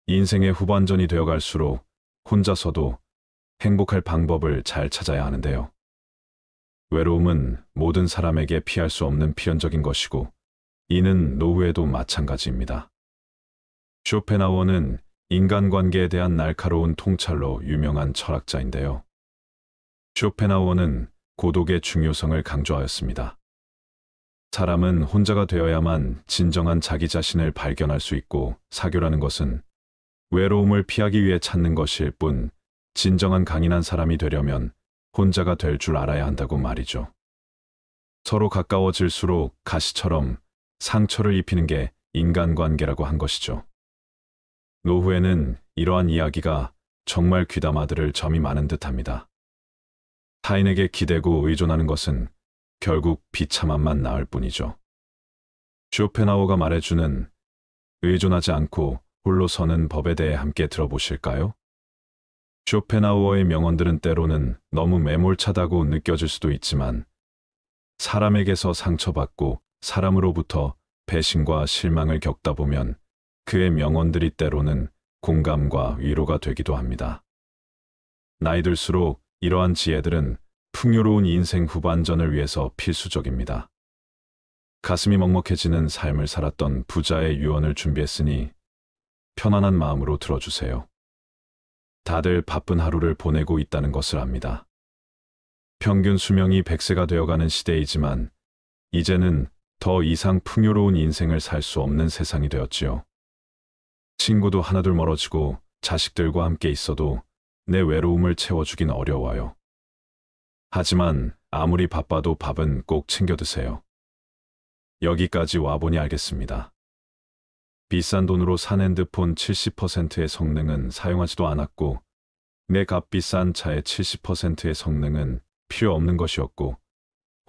인생의 후반전이 되어갈수록 혼자서도 행복할 방법을 잘 찾아야 하는데요. 외로움은 모든 사람에게 피할 수 없는 필연적인 것이고, 이는 노후에도 마찬가지입니다. 쇼펜하우어는 인간관계에 대한 날카로운 통찰로 유명한 철학자인데요. 쇼펜하우어는 고독의 중요성을 강조하였습니다. 사람은 혼자가 되어야만 진정한 자기 자신을 발견할 수 있고, 사교라는 것은 외로움을 피하기 위해 찾는 것일 뿐, 진정한 강인한 사람이 되려면 혼자가 될 줄 알아야 한다고 말이죠. 서로 가까워질수록 가시처럼 상처를 입히는 게 인간관계라고 한 것이죠. 노후에는 이러한 이야기가 정말 귀담아 들을 점이 많은 듯합니다. 타인에게 기대고 의존하는 것은 결국 비참함만 낳을 뿐이죠. 쇼펜하우어가 말해주는 의존하지 않고 홀로 서는 법에 대해 함께 들어보실까요? 쇼펜하우어의 명언들은 때로는 너무 매몰차다고 느껴질 수도 있지만, 사람에게서 상처받고 사람으로부터 배신과 실망을 겪다 보면 그의 명언들이 때로는 공감과 위로가 되기도 합니다. 나이 들수록 이러한 지혜들은 풍요로운 인생 후반전을 위해서 필수적입니다. 가슴이 먹먹해지는 삶을 살았던 부자의 유언을 준비했으니 편안한 마음으로 들어주세요. 다들 바쁜 하루를 보내고 있다는 것을 압니다. 평균 수명이 100세가 되어가는 시대이지만 이제는 더 이상 풍요로운 인생을 살 수 없는 세상이 되었지요. 친구도 하나둘 멀어지고 자식들과 함께 있어도 내 외로움을 채워주긴 어려워요. 하지만 아무리 바빠도 밥은 꼭 챙겨 드세요. 여기까지 와보니 알겠습니다. 비싼 돈으로 산 핸드폰 70%의 성능은 사용하지도 않았고, 내 값비싼 차의 70%의 성능은 필요 없는 것이었고,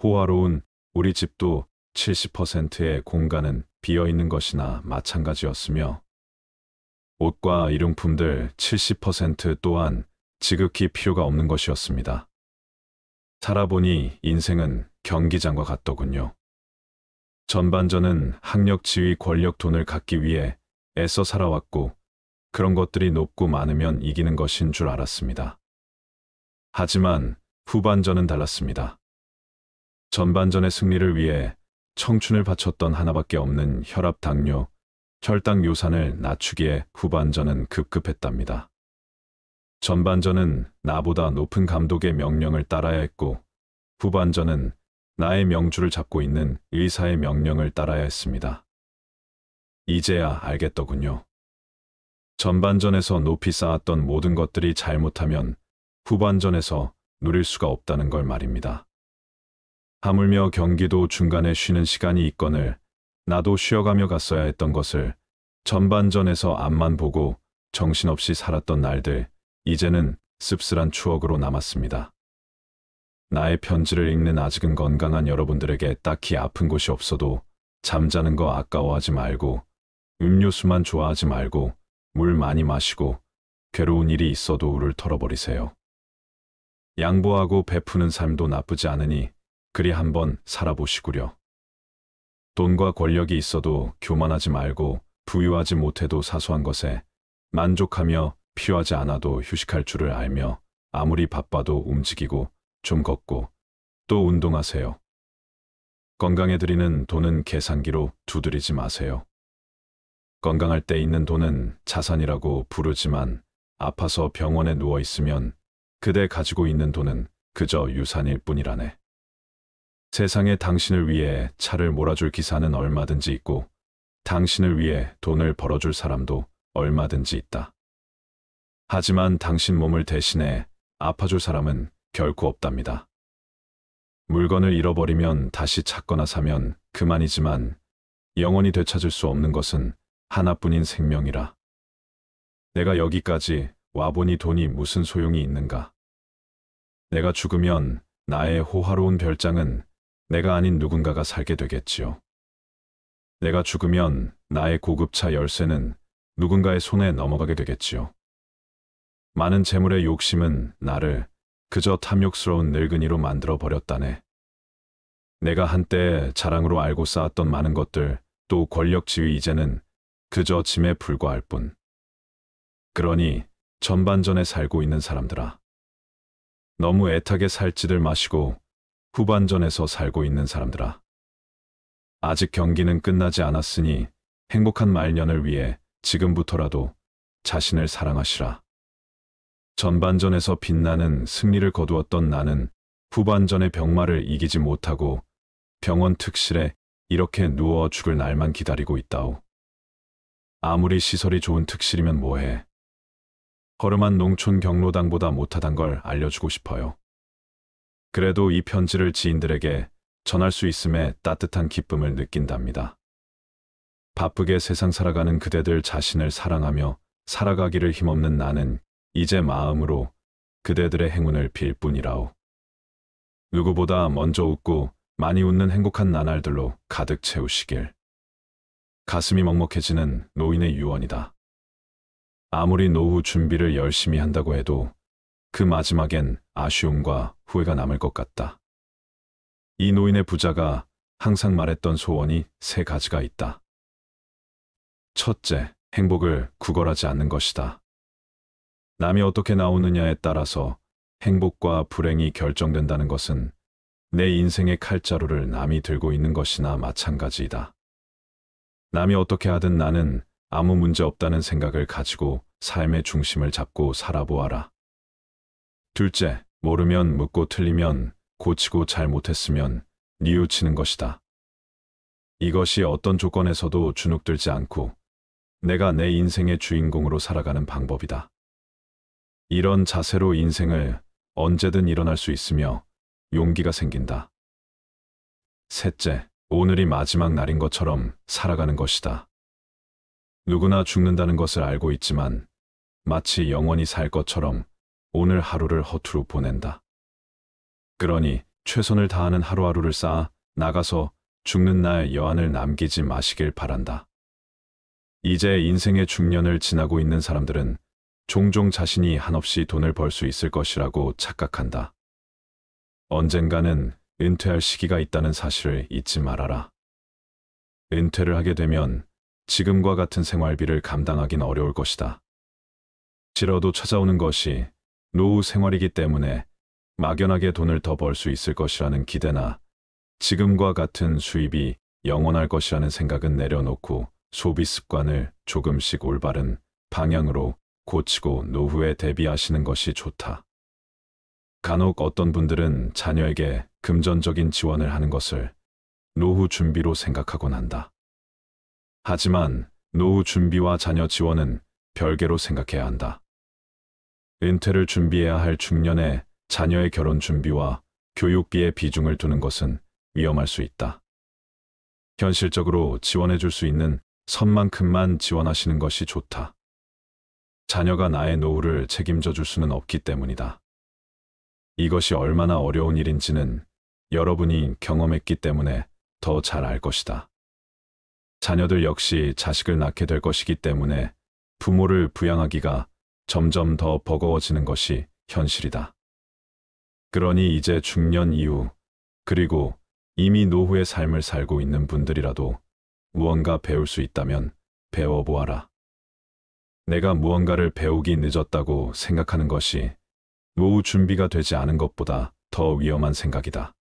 호화로운 우리 집도 70%의 공간은 비어있는 것이나 마찬가지였으며, 옷과 일용품들 70% 또한 지극히 필요가 없는 것이었습니다. 살아보니 인생은 경기장과 같더군요. 전반전은 학력, 지위, 권력, 돈을 갖기 위해 애써 살아왔고, 그런 것들이 높고 많으면 이기는 것인 줄 알았습니다. 하지만 후반전은 달랐습니다. 전반전의 승리를 위해 청춘을 바쳤던 하나밖에 없는 혈압, 당뇨, 혈당 요산을 낮추기에 후반전은 급급했답니다. 전반전은 나보다 높은 감독의 명령을 따라야 했고, 후반전은 나의 명주를 잡고 있는 의사의 명령을 따라야 했습니다. 이제야 알겠더군요. 전반전에서 높이 쌓았던 모든 것들이 잘못하면 후반전에서 누릴 수가 없다는 걸 말입니다. 하물며 경기도 중간에 쉬는 시간이 있거늘 나도 쉬어가며 갔어야 했던 것을 전반전에서 앞만 보고 정신없이 살았던 날들, 이제는 씁쓸한 추억으로 남았습니다. 나의 편지를 읽는 아직은 건강한 여러분들에게 딱히 아픈 곳이 없어도 잠자는 거 아까워하지 말고, 음료수만 좋아하지 말고 물 많이 마시고, 괴로운 일이 있어도 울을 털어버리세요. 양보하고 베푸는 삶도 나쁘지 않으니 그리 한번 살아보시구려. 돈과 권력이 있어도 교만하지 말고, 부유하지 못해도 사소한 것에 만족하며 필요하지 않아도 휴식할 줄을 알며, 아무리 바빠도 움직이고 좀 걷고 또 운동하세요. 건강에 들이는 돈은 계산기로 두드리지 마세요. 건강할 때 있는 돈은 자산이라고 부르지만, 아파서 병원에 누워 있으면 그대 가지고 있는 돈은 그저 유산일 뿐이라네. 세상에 당신을 위해 차를 몰아줄 기사는 얼마든지 있고, 당신을 위해 돈을 벌어줄 사람도 얼마든지 있다. 하지만 당신 몸을 대신해 아파줄 사람은 결코 없답니다. 물건을 잃어버리면 다시 찾거나 사면 그만이지만, 영원히 되찾을 수 없는 것은 하나뿐인 생명이라. 내가 여기까지 와보니 돈이 무슨 소용이 있는가. 내가 죽으면 나의 호화로운 별장은 내가 아닌 누군가가 살게 되겠지요. 내가 죽으면 나의 고급차 열쇠는 누군가의 손에 넘어가게 되겠지요. 많은 재물의 욕심은 나를 그저 탐욕스러운 늙은이로 만들어 버렸다네. 내가 한때 자랑으로 알고 쌓았던 많은 것들, 또 권력, 지위, 이제는 그저 짐에 불과할 뿐. 그러니 전반전에 살고 있는 사람들아. 너무 애타게 살찌들 마시고 후반전에서 살고 있는 사람들아. 아직 경기는 끝나지 않았으니 행복한 말년을 위해 지금부터라도 자신을 사랑하시라. 전반전에서 빛나는 승리를 거두었던 나는 후반전의 병마를 이기지 못하고 병원 특실에 이렇게 누워 죽을 날만 기다리고 있다오. 아무리 시설이 좋은 특실이면 뭐해. 허름한 농촌 경로당보다 못하단 걸 알려주고 싶어요. 그래도 이 편지를 지인들에게 전할 수 있음에 따뜻한 기쁨을 느낀답니다. 바쁘게 세상 살아가는 그대들 자신을 사랑하며 살아가기를 힘없는 나는 이제 마음으로 그대들의 행운을 빌 뿐이라오. 누구보다 먼저 웃고 많이 웃는 행복한 나날들로 가득 채우시길. 가슴이 먹먹해지는 노인의 유언이다. 아무리 노후 준비를 열심히 한다고 해도 그 마지막엔 아쉬움과 후회가 남을 것 같다. 이 노인의 부자가 항상 말했던 소원이 3가지가 있다. 첫째, 행복을 구걸하지 않는 것이다. 남이 어떻게 나오느냐에 따라서 행복과 불행이 결정된다는 것은 내 인생의 칼자루를 남이 들고 있는 것이나 마찬가지이다. 남이 어떻게 하든 나는 아무 문제 없다는 생각을 가지고 삶의 중심을 잡고 살아보아라. 둘째, 모르면 묻고 틀리면 고치고 잘못했으면 뉘우치는 것이다. 이것이 어떤 조건에서도 주눅들지 않고 내가 내 인생의 주인공으로 살아가는 방법이다. 이런 자세로 인생을 언제든 일어날 수 있으며 용기가 생긴다. 셋째, 오늘이 마지막 날인 것처럼 살아가는 것이다. 누구나 죽는다는 것을 알고 있지만 마치 영원히 살 것처럼 오늘 하루를 허투루 보낸다. 그러니 최선을 다하는 하루하루를 쌓아 나가서 죽는 날 여한을 남기지 마시길 바란다. 이제 인생의 중년을 지나고 있는 사람들은 종종 자신이 한없이 돈을 벌 수 있을 것이라고 착각한다. 언젠가는 은퇴할 시기가 있다는 사실을 잊지 말아라. 은퇴를 하게 되면 지금과 같은 생활비를 감당하긴 어려울 것이다. 싫어도 찾아오는 것이 노후 생활이기 때문에 막연하게 돈을 더 벌 수 있을 것이라는 기대나 지금과 같은 수입이 영원할 것이라는 생각은 내려놓고 소비 습관을 조금씩 올바른 방향으로 고치고 노후에 대비하시는 것이 좋다. 간혹 어떤 분들은 자녀에게 금전적인 지원을 하는 것을 노후 준비로 생각하곤 한다. 하지만 노후 준비와 자녀 지원은 별개로 생각해야 한다. 은퇴를 준비해야 할 중년에 자녀의 결혼 준비와 교육비에 비중을 두는 것은 위험할 수 있다. 현실적으로 지원해 줄 수 있는 선만큼만 지원하시는 것이 좋다. 자녀가 나의 노후를 책임져 줄 수는 없기 때문이다. 이것이 얼마나 어려운 일인지는 여러분이 경험했기 때문에 더 잘 알 것이다. 자녀들 역시 자식을 낳게 될 것이기 때문에 부모를 부양하기가 점점 더 버거워지는 것이 현실이다. 그러니 이제 중년 이후 그리고 이미 노후의 삶을 살고 있는 분들이라도 무언가 배울 수 있다면 배워보아라. 내가 무언가를 배우기 늦었다고 생각하는 것이 노후 준비가 되지 않은 것보다 더 위험한 생각이다.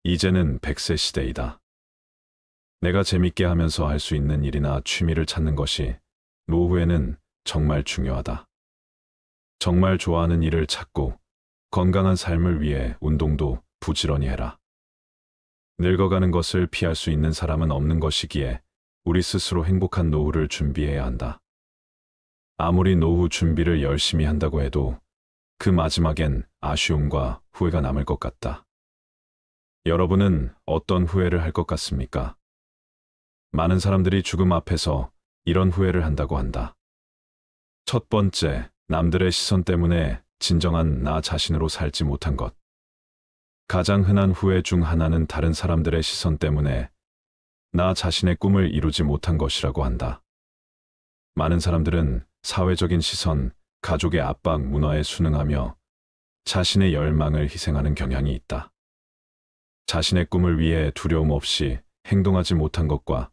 이제는 100세 시대이다. 내가 재밌게 하면서 할 수 있는 일이나 취미를 찾는 것이 노후에는 정말 중요하다. 정말 좋아하는 일을 찾고 건강한 삶을 위해 운동도 부지런히 해라. 늙어가는 것을 피할 수 있는 사람은 없는 것이기에 우리 스스로 행복한 노후를 준비해야 한다. 아무리 노후 준비를 열심히 한다고 해도 그 마지막엔 아쉬움과 후회가 남을 것 같다. 여러분은 어떤 후회를 할 것 같습니까? 많은 사람들이 죽음 앞에서 이런 후회를 한다고 한다. 첫 번째, 남들의 시선 때문에 진정한 나 자신으로 살지 못한 것. 가장 흔한 후회 중 하나는 다른 사람들의 시선 때문에 나 자신의 꿈을 이루지 못한 것이라고 한다. 많은 사람들은 사회적인 시선, 가족의 압박 문화에 순응하며 자신의 열망을 희생하는 경향이 있다. 자신의 꿈을 위해 두려움 없이 행동하지 못한 것과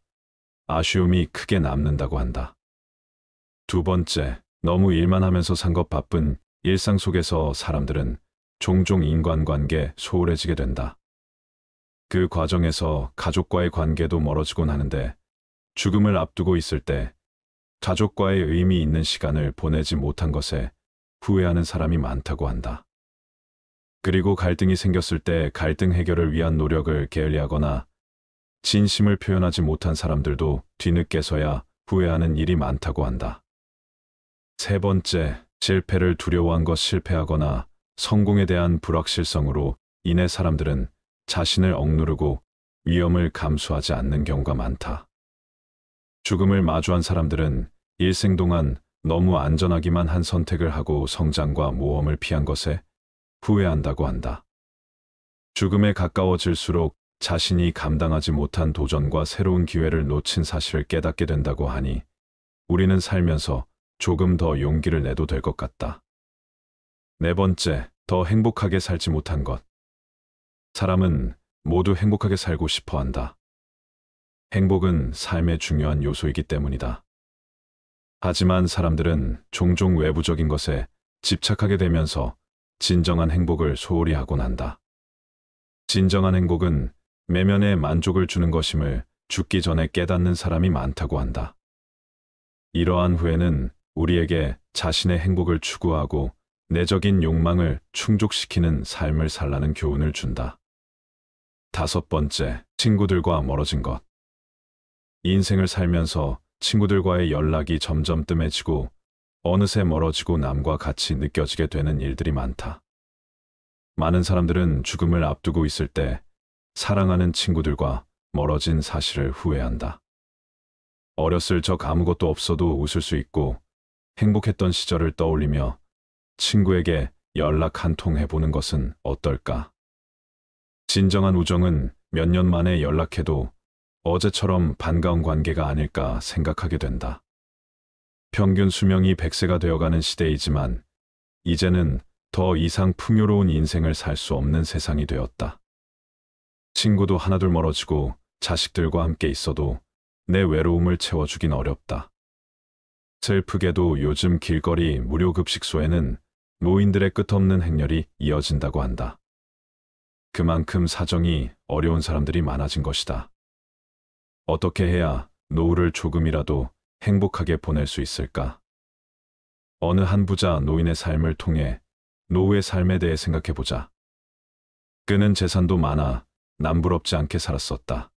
아쉬움이 크게 남는다고 한다. 두 번째, 너무 일만 하면서 산 것 바쁜 일상 속에서 사람들은 종종 인간관계 소홀해지게 된다. 그 과정에서 가족과의 관계도 멀어지곤 하는데 죽음을 앞두고 있을 때 가족과의 의미 있는 시간을 보내지 못한 것에 후회하는 사람이 많다고 한다. 그리고 갈등이 생겼을 때 갈등 해결을 위한 노력을 게을리하거나 진심을 표현하지 못한 사람들도 뒤늦게서야 후회하는 일이 많다고 한다. 세 번째, 실패를 두려워한 것 실패하거나 성공에 대한 불확실성으로 인해 사람들은 자신을 억누르고 위험을 감수하지 않는 경우가 많다. 죽음을 마주한 사람들은 일생 동안 너무 안전하기만 한 선택을 하고 성장과 모험을 피한 것에 후회한다고 한다. 죽음에 가까워질수록 자신이 감당하지 못한 도전과 새로운 기회를 놓친 사실을 깨닫게 된다고 하니 우리는 살면서 조금 더 용기를 내도 될 것 같다. 네 번째, 더 행복하게 살지 못한 것. 사람은 모두 행복하게 살고 싶어 한다. 행복은 삶의 중요한 요소이기 때문이다. 하지만 사람들은 종종 외부적인 것에 집착하게 되면서 진정한 행복을 소홀히 하곤 한다. 진정한 행복은 내면의 만족을 주는 것임을 죽기 전에 깨닫는 사람이 많다고 한다. 이러한 후회는 우리에게 자신의 행복을 추구하고 내적인 욕망을 충족시키는 삶을 살라는 교훈을 준다. 다섯 번째, 친구들과 멀어진 것. 인생을 살면서 친구들과의 연락이 점점 뜸해지고 어느새 멀어지고 남과 같이 느껴지게 되는 일들이 많다. 많은 사람들은 죽음을 앞두고 있을 때 사랑하는 친구들과 멀어진 사실을 후회한다. 어렸을 적 아무것도 없어도 웃을 수 있고 행복했던 시절을 떠올리며 친구에게 연락 한 통 해보는 것은 어떨까? 진정한 우정은 몇 년 만에 연락해도 어제처럼 반가운 관계가 아닐까 생각하게 된다. 평균 수명이 100세가 되어가는 시대이지만 이제는 더 이상 풍요로운 인생을 살 수 없는 세상이 되었다. 친구도 하나둘 멀어지고 자식들과 함께 있어도 내 외로움을 채워주긴 어렵다. 슬프게도 요즘 길거리 무료 급식소에는 노인들의 끝없는 행렬이 이어진다고 한다. 그만큼 사정이 어려운 사람들이 많아진 것이다. 어떻게 해야 노후를 조금이라도 행복하게 보낼 수 있을까? 어느 한 부자 노인의 삶을 통해 노후의 삶에 대해 생각해보자. 그는 재산도 많아 남부럽지 않게 살았었다.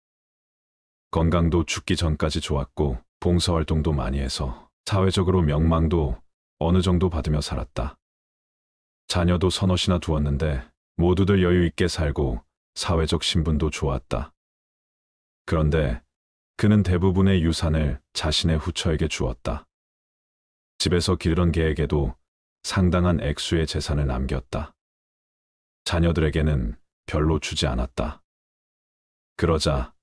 건강도 죽기 전까지 좋았고 봉사활동도 많이 해서 사회적으로 명망도 어느 정도 받으며 살았다. 자녀도 서너이나 두었는데 모두들 여유 있게 살고 사회적 신분도 좋았다. 그런데 그는 대부분의 유산을 자신의 후처에게 주었다. 집에서 기르던 개에게도 상당한 액수의 재산을 남겼다. 자녀들에게는 별로 주지 않았다. 그러자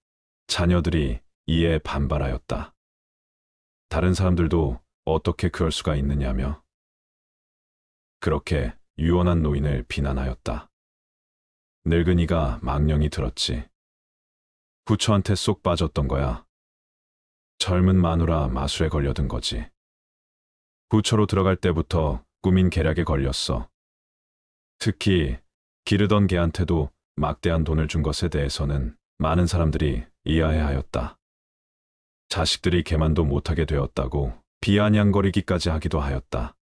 자녀들이 이에 반발하였다. 다른 사람들도 어떻게 그럴 수가 있느냐며 그렇게 유언한 노인을 비난하였다. 늙은이가 망령이 들었지. 후처한테 쏙 빠졌던 거야. 젊은 마누라 마술에 걸려든 거지. 후처로 들어갈 때부터 꾸민 계략에 걸렸어. 특히 기르던 개한테도 막대한 돈을 준 것에 대해서는 많은 사람들이 이해하였다. 자식들이 개만도 못하게 되었다고 비아냥거리기까지 하기도 하였다.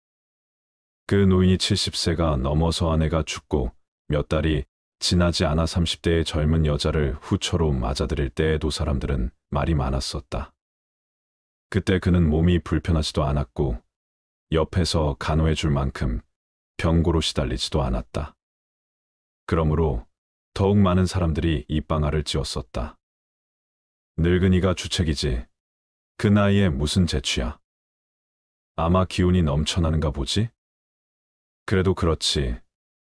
그 노인이 70세가 넘어서 아내가 죽고 몇 달이 지나지 않아 30대의 젊은 여자를 후처로 맞아들일 때에도 사람들은 말이 많았었다. 그때 그는 몸이 불편하지도 않았고 옆에서 간호해 줄 만큼 병고로 시달리지도 않았다. 그러므로 더욱 많은 사람들이 입방아를 찧었었다. 늙은이가 주책이지. 그 나이에 무슨 재취야. 아마 기운이 넘쳐나는가 보지? 그래도 그렇지.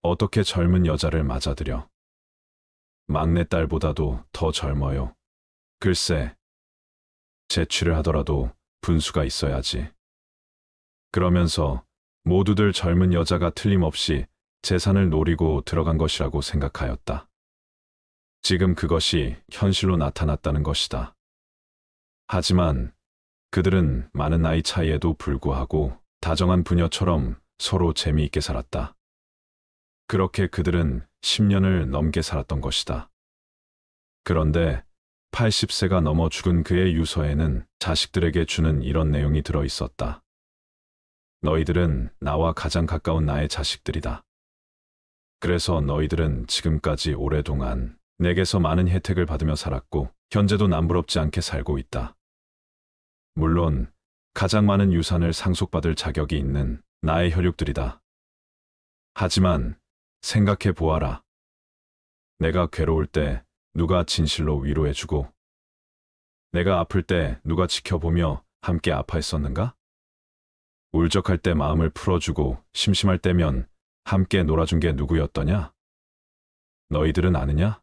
어떻게 젊은 여자를 맞아들여. 막내딸보다도 더 젊어요. 글쎄, 재취를 하더라도 분수가 있어야지. 그러면서 모두들 젊은 여자가 틀림없이 재산을 노리고 들어간 것이라고 생각하였다. 지금 그것이 현실로 나타났다는 것이다. 하지만 그들은 많은 나이 차이에도 불구하고 다정한 부녀처럼 서로 재미있게 살았다. 그렇게 그들은 10년을 넘게 살았던 것이다. 그런데 80세가 넘어 죽은 그의 유서에는 자식들에게 주는 이런 내용이 들어 있었다. 너희들은 나와 가장 가까운 나의 자식들이다. 그래서 너희들은 지금까지 오랫동안 내게서 많은 혜택을 받으며 살았고 현재도 남부럽지 않게 살고 있다. 물론 가장 많은 유산을 상속받을 자격이 있는 나의 혈육들이다. 하지만 생각해 보아라. 내가 괴로울 때 누가 진실로 위로해주고 내가 아플 때 누가 지켜보며 함께 아파했었는가? 울적할 때 마음을 풀어주고 심심할 때면 함께 놀아준 게 누구였더냐? 너희들은 아느냐?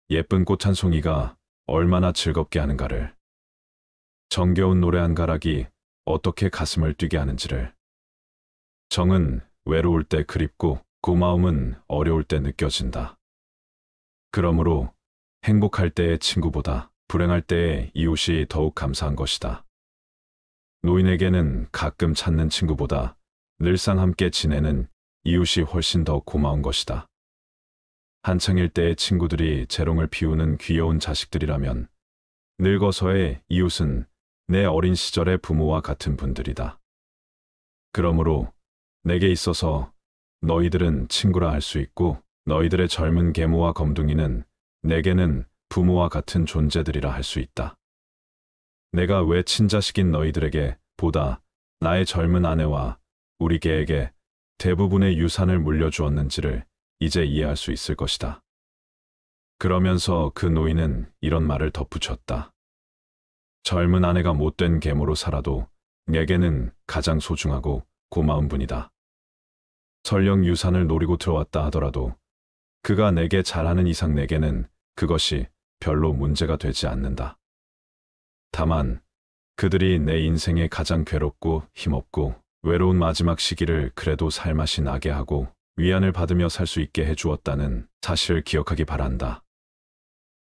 예쁜 꽃 한 송이가 얼마나 즐겁게 하는가를. 정겨운 노래 한 가락이 어떻게 가슴을 뛰게 하는지를. 정은 외로울 때 그립고 고마움은 어려울 때 느껴진다. 그러므로 행복할 때의 친구보다 불행할 때의 이웃이 더욱 감사한 것이다. 노인에게는 가끔 찾는 친구보다 늘상 함께 지내는 이웃이 훨씬 더 고마운 것이다. 한창일 때의 친구들이 재롱을 피우는 귀여운 자식들이라면 늙어서의 이웃은 내 어린 시절의 부모와 같은 분들이다. 그러므로 내게 있어서 너희들은 친구라 할 수 있고 너희들의 젊은 계모와 검둥이는 내게는 부모와 같은 존재들이라 할 수 있다. 내가 왜 친자식인 너희들에게 보다 나의 젊은 아내와 우리 개에게 대부분의 유산을 물려주었는지를 이제 이해할 수 있을 것이다. 그러면서 그 노인은 이런 말을 덧붙였다. 젊은 아내가 못된 계모로 살아도 내게는 가장 소중하고 고마운 분이다. 설령 유산을 노리고 들어왔다 하더라도 그가 내게 잘하는 이상 내게는 그것이 별로 문제가 되지 않는다. 다만 그들이 내 인생의 가장 괴롭고 힘없고 외로운 마지막 시기를 그래도 살맛이 나게 하고 위안을 받으며 살 수 있게 해주었다는 사실을 기억하기 바란다.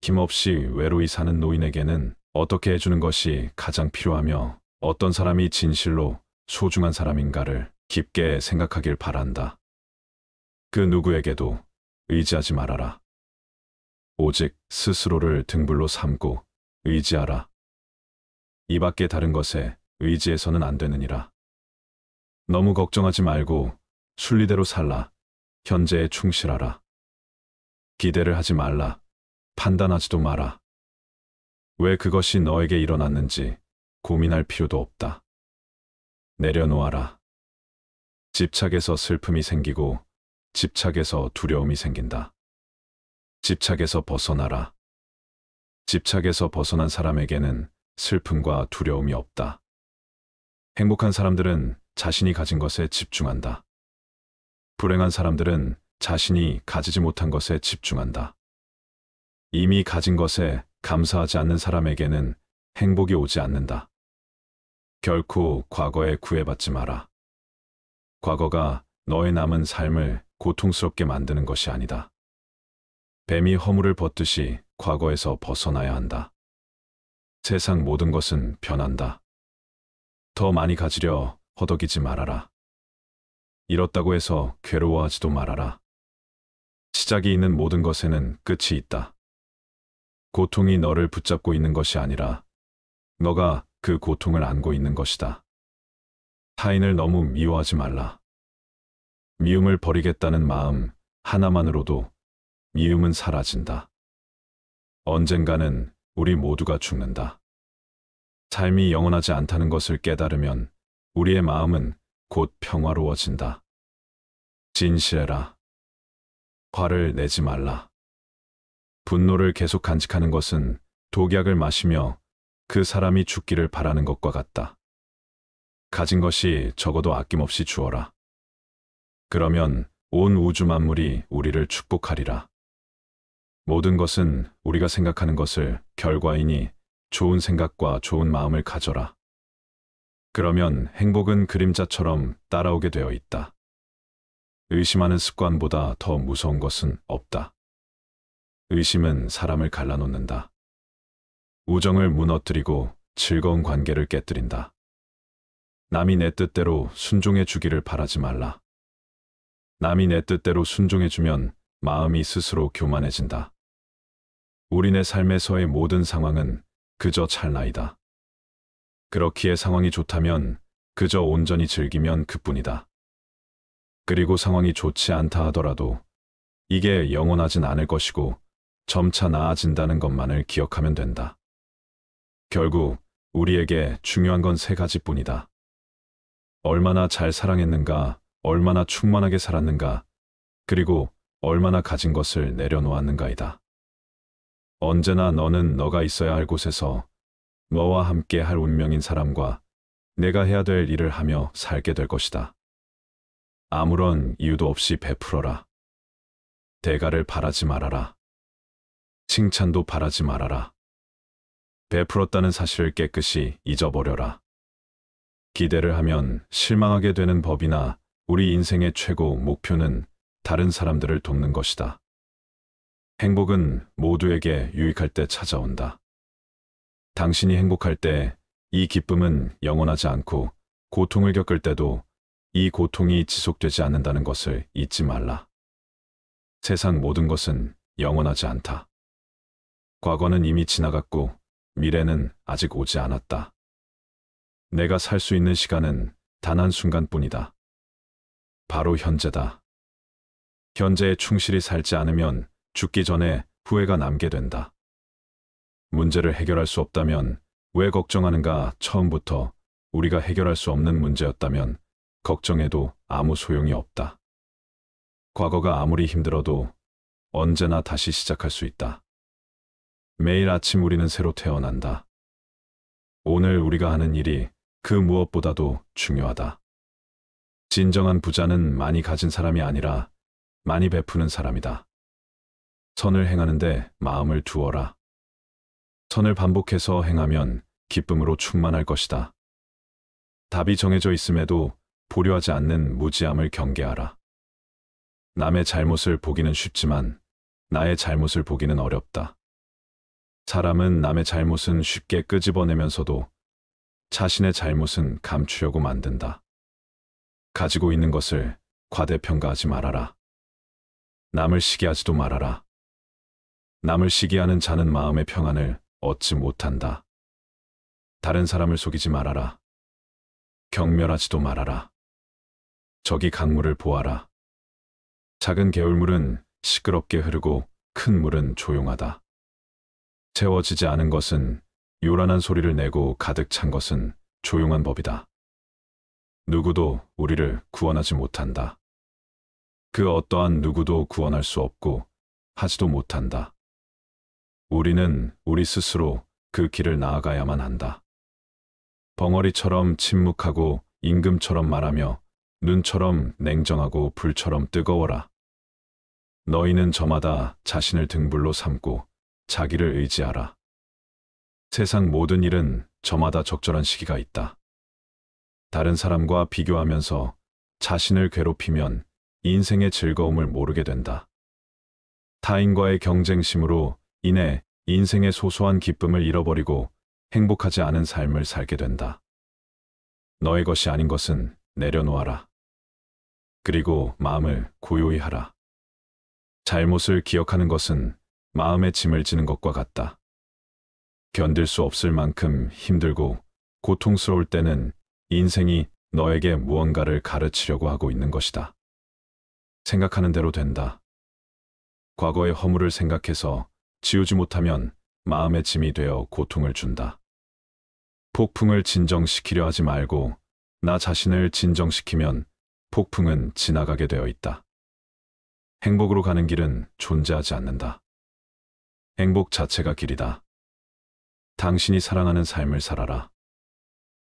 힘없이 외로이 사는 노인에게는 어떻게 해주는 것이 가장 필요하며 어떤 사람이 진실로 소중한 사람인가를 깊게 생각하길 바란다. 그 누구에게도 의지하지 말아라. 오직 스스로를 등불로 삼고 의지하라. 이 밖에 다른 것에 의지해서는 안 되느니라. 너무 걱정하지 말고 순리대로 살라. 현재에 충실하라. 기대를 하지 말라. 판단하지도 마라. 왜 그것이 너에게 일어났는지 고민할 필요도 없다. 내려놓아라. 집착에서 슬픔이 생기고 집착에서 두려움이 생긴다. 집착에서 벗어나라. 집착에서 벗어난 사람에게는 슬픔과 두려움이 없다. 행복한 사람들은 자신이 가진 것에 집중한다. 불행한 사람들은 자신이 가지지 못한 것에 집중한다. 이미 가진 것에 감사하지 않는 사람에게는 행복이 오지 않는다. 결코 과거에 구애받지 마라. 과거가 너의 남은 삶을 고통스럽게 만드는 것이 아니다. 뱀이 허물을 벗듯이 과거에서 벗어나야 한다. 세상 모든 것은 변한다. 더 많이 가지려 허덕이지 말아라. 잃었다고 해서 괴로워하지도 말아라. 시작이 있는 모든 것에는 끝이 있다. 고통이 너를 붙잡고 있는 것이 아니라 너가 그 고통을 안고 있는 것이다. 타인을 너무 미워하지 말라. 미움을 버리겠다는 마음 하나만으로도 미움은 사라진다. 언젠가는 우리 모두가 죽는다. 삶이 영원하지 않다는 것을 깨달으면 우리의 마음은 곧 평화로워진다. 진실해라. 화를 내지 말라. 분노를 계속 간직하는 것은 독약을 마시며 그 사람이 죽기를 바라는 것과 같다. 가진 것이 적어도 아낌없이 주어라. 그러면 온 우주 만물이 우리를 축복하리라. 모든 것은 우리가 생각하는 것을 결과이니 좋은 생각과 좋은 마음을 가져라. 그러면 행복은 그림자처럼 따라오게 되어 있다. 의심하는 습관보다 더 무서운 것은 없다. 의심은 사람을 갈라놓는다. 우정을 무너뜨리고 즐거운 관계를 깨뜨린다. 남이 내 뜻대로 순종해 주기를 바라지 말라. 남이 내 뜻대로 순종해 주면 마음이 스스로 교만해진다. 우리네 삶에서의 모든 상황은 그저 찰나이다. 그렇기에 상황이 좋다면 그저 온전히 즐기면 그뿐이다. 그리고 상황이 좋지 않다 하더라도 이게 영원하진 않을 것이고 점차 나아진다는 것만을 기억하면 된다. 결국 우리에게 중요한 건 세 가지뿐이다. 얼마나 잘 사랑했는가, 얼마나 충만하게 살았는가, 그리고 얼마나 가진 것을 내려놓았는가이다. 언제나 너는 너가 있어야 할 곳에서 너와 함께 할 운명인 사람과 내가 해야 될 일을 하며 살게 될 것이다. 아무런 이유도 없이 베풀어라. 대가를 바라지 말아라. 칭찬도 바라지 말아라. 베풀었다는 사실을 깨끗이 잊어버려라. 기대를 하면 실망하게 되는 법이나 우리 인생의 최고 목표는 다른 사람들을 돕는 것이다. 행복은 모두에게 유익할 때 찾아온다. 당신이 행복할 때 이 기쁨은 영원하지 않고 고통을 겪을 때도 이 고통이 지속되지 않는다는 것을 잊지 말라. 세상 모든 것은 영원하지 않다. 과거는 이미 지나갔고 미래는 아직 오지 않았다. 내가 살 수 있는 시간은 단 한순간뿐이다. 바로 현재다. 현재에 충실히 살지 않으면 죽기 전에 후회가 남게 된다. 문제를 해결할 수 없다면 왜 걱정하는가? 처음부터 우리가 해결할 수 없는 문제였다면 걱정해도 아무 소용이 없다. 과거가 아무리 힘들어도 언제나 다시 시작할 수 있다. 매일 아침 우리는 새로 태어난다. 오늘 우리가 하는 일이 그 무엇보다도 중요하다. 진정한 부자는 많이 가진 사람이 아니라 많이 베푸는 사람이다. 선을 행하는데 마음을 두어라. 선을 반복해서 행하면 기쁨으로 충만할 것이다. 답이 정해져 있음에도 보려하지 않는 무지함을 경계하라. 남의 잘못을 보기는 쉽지만 나의 잘못을 보기는 어렵다. 사람은 남의 잘못은 쉽게 끄집어내면서도 자신의 잘못은 감추려고 만든다. 가지고 있는 것을 과대평가하지 말아라. 남을 시기하지도 말아라. 남을 시기하는 자는 마음의 평안을 얻지 못한다. 다른 사람을 속이지 말아라. 경멸하지도 말아라. 저기 강물을 보아라. 작은 개울물은 시끄럽게 흐르고 큰 물은 조용하다. 채워지지 않은 것은 요란한 소리를 내고 가득 찬 것은 조용한 법이다. 누구도 우리를 구원하지 못한다. 그 어떠한 누구도 구원할 수 없고 하지도 못한다. 우리는 우리 스스로 그 길을 나아가야만 한다. 벙어리처럼 침묵하고 임금처럼 말하며 눈처럼 냉정하고 불처럼 뜨거워라. 너희는 저마다 자신을 등불로 삼고 자기를 의지하라. 세상 모든 일은 저마다 적절한 시기가 있다. 다른 사람과 비교하면서 자신을 괴롭히면 인생의 즐거움을 모르게 된다. 타인과의 경쟁심으로 인해 인생의 소소한 기쁨을 잃어버리고 행복하지 않은 삶을 살게 된다. 너의 것이 아닌 것은 내려놓아라. 그리고 마음을 고요히 하라. 잘못을 기억하는 것은 마음의 짐을 지는 것과 같다. 견딜 수 없을 만큼 힘들고 고통스러울 때는 인생이 너에게 무언가를 가르치려고 하고 있는 것이다. 생각하는 대로 된다. 과거의 허물을 생각해서 지우지 못하면 마음의 짐이 되어 고통을 준다. 폭풍을 진정시키려 하지 말고 나 자신을 진정시키면 폭풍은 지나가게 되어 있다. 행복으로 가는 길은 존재하지 않는다. 행복 자체가 길이다. 당신이 사랑하는 삶을 살아라.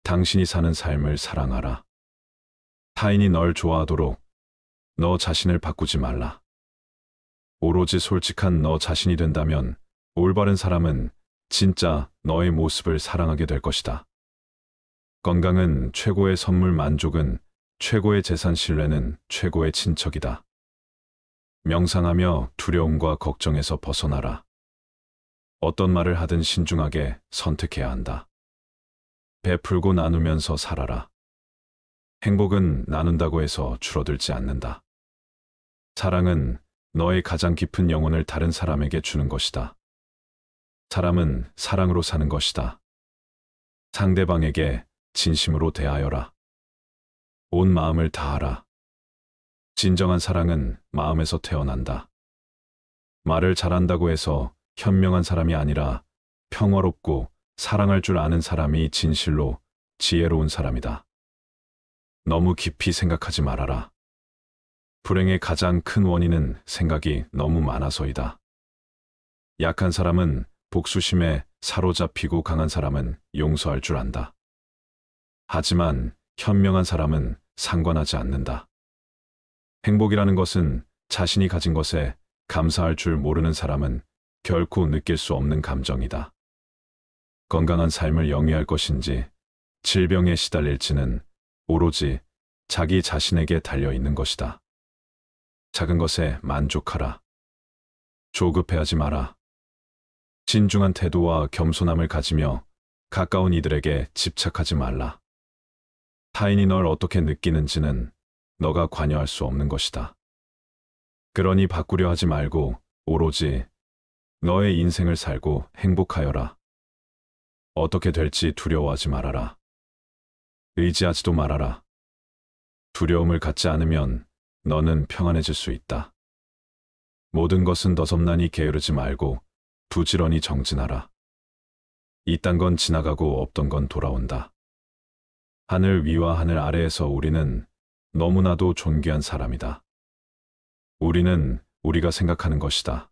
당신이 사는 삶을 사랑하라. 타인이 널 좋아하도록 너 자신을 바꾸지 말라. 오로지 솔직한 너 자신이 된다면 올바른 사람은 진짜 너의 모습을 사랑하게 될 것이다. 건강은 최고의 선물, 만족은 최고의 재산, 신뢰는 최고의 친척이다. 명상하며 두려움과 걱정에서 벗어나라. 어떤 말을 하든 신중하게 선택해야 한다. 베풀고 나누면서 살아라. 행복은 나눈다고 해서 줄어들지 않는다. 사랑은 너의 가장 깊은 영혼을 다른 사람에게 주는 것이다. 사람은 사랑으로 사는 것이다. 상대방에게 진심으로 대하여라. 온 마음을 다하라. 진정한 사랑은 마음에서 태어난다. 말을 잘한다고 해서 현명한 사람이 아니라 평화롭고 사랑할 줄 아는 사람이 진실로 지혜로운 사람이다. 너무 깊이 생각하지 말아라. 불행의 가장 큰 원인은 생각이 너무 많아서이다. 약한 사람은 복수심에 사로잡히고 강한 사람은 용서할 줄 안다. 하지만 현명한 사람은 상관하지 않는다. 행복이라는 것은 자신이 가진 것에 감사할 줄 모르는 사람은 결코 느낄 수 없는 감정이다. 건강한 삶을 영위할 것인지 질병에 시달릴지는 오로지 자기 자신에게 달려 있는 것이다. 작은 것에 만족하라. 조급해하지 마라. 신중한 태도와 겸손함을 가지며 가까운 이들에게 집착하지 말라. 타인이 널 어떻게 느끼는지는 너가 관여할 수 없는 것이다. 그러니 바꾸려 하지 말고 오로지 너의 인생을 살고 행복하여라. 어떻게 될지 두려워하지 말아라. 의지하지도 말아라. 두려움을 갖지 않으면 너는 평안해질 수 있다. 모든 것은 너섭나니 게으르지 말고 부지런히 정진하라. 이딴 건 지나가고 없던 건 돌아온다. 하늘 위와 하늘 아래에서 우리는 너무나도 존귀한 사람이다. 우리는 우리가 생각하는 것이다.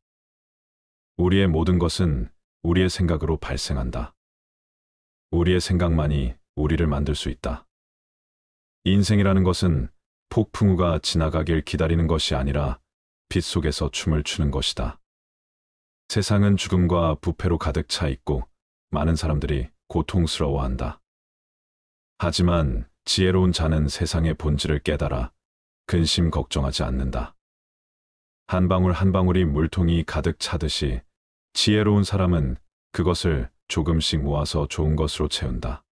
우리의 모든 것은 우리의 생각으로 발생한다. 우리의 생각만이 우리를 만들 수 있다. 인생이라는 것은 폭풍우가 지나가길 기다리는 것이 아니라 빛 속에서 춤을 추는 것이다. 세상은 죽음과 부패로 가득 차 있고 많은 사람들이 고통스러워한다. 하지만 지혜로운 자는 세상의 본질을 깨달아 근심 걱정하지 않는다. 한 방울 한 방울이 물통이 가득 차듯이 지혜로운 사람은 그것을 조금씩 모아서 좋은 것으로 채운다.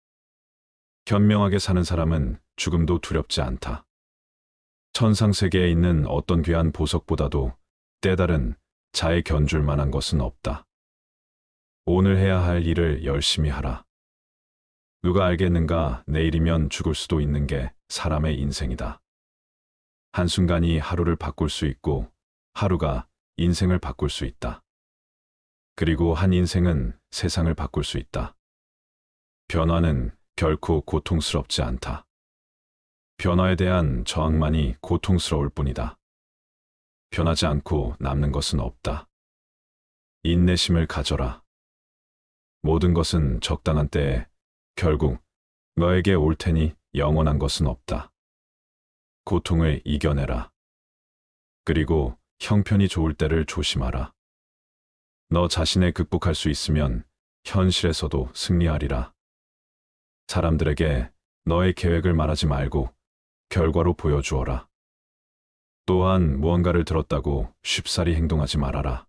현명하게 사는 사람은 죽음도 두렵지 않다. 천상세계에 있는 어떤 귀한 보석보다도 때다른 자에 견줄 만한 것은 없다. 오늘 해야 할 일을 열심히 하라. 누가 알겠는가, 내일이면 죽을 수도 있는 게 사람의 인생이다. 한순간이 하루를 바꿀 수 있고 하루가 인생을 바꿀 수 있다. 그리고 한 인생은 세상을 바꿀 수 있다. 변화는 결코 고통스럽지 않다. 변화에 대한 저항만이 고통스러울 뿐이다. 변하지 않고 남는 것은 없다. 인내심을 가져라. 모든 것은 적당한 때에 결국 너에게 올 테니 영원한 것은 없다. 고통을 이겨내라. 그리고 형편이 좋을 때를 조심하라. 너 자신에 극복할 수 있으면 현실에서도 승리하리라. 사람들에게 너의 계획을 말하지 말고 결과로 보여주어라. 또한 무언가를 들었다고 쉽사리 행동하지 말아라.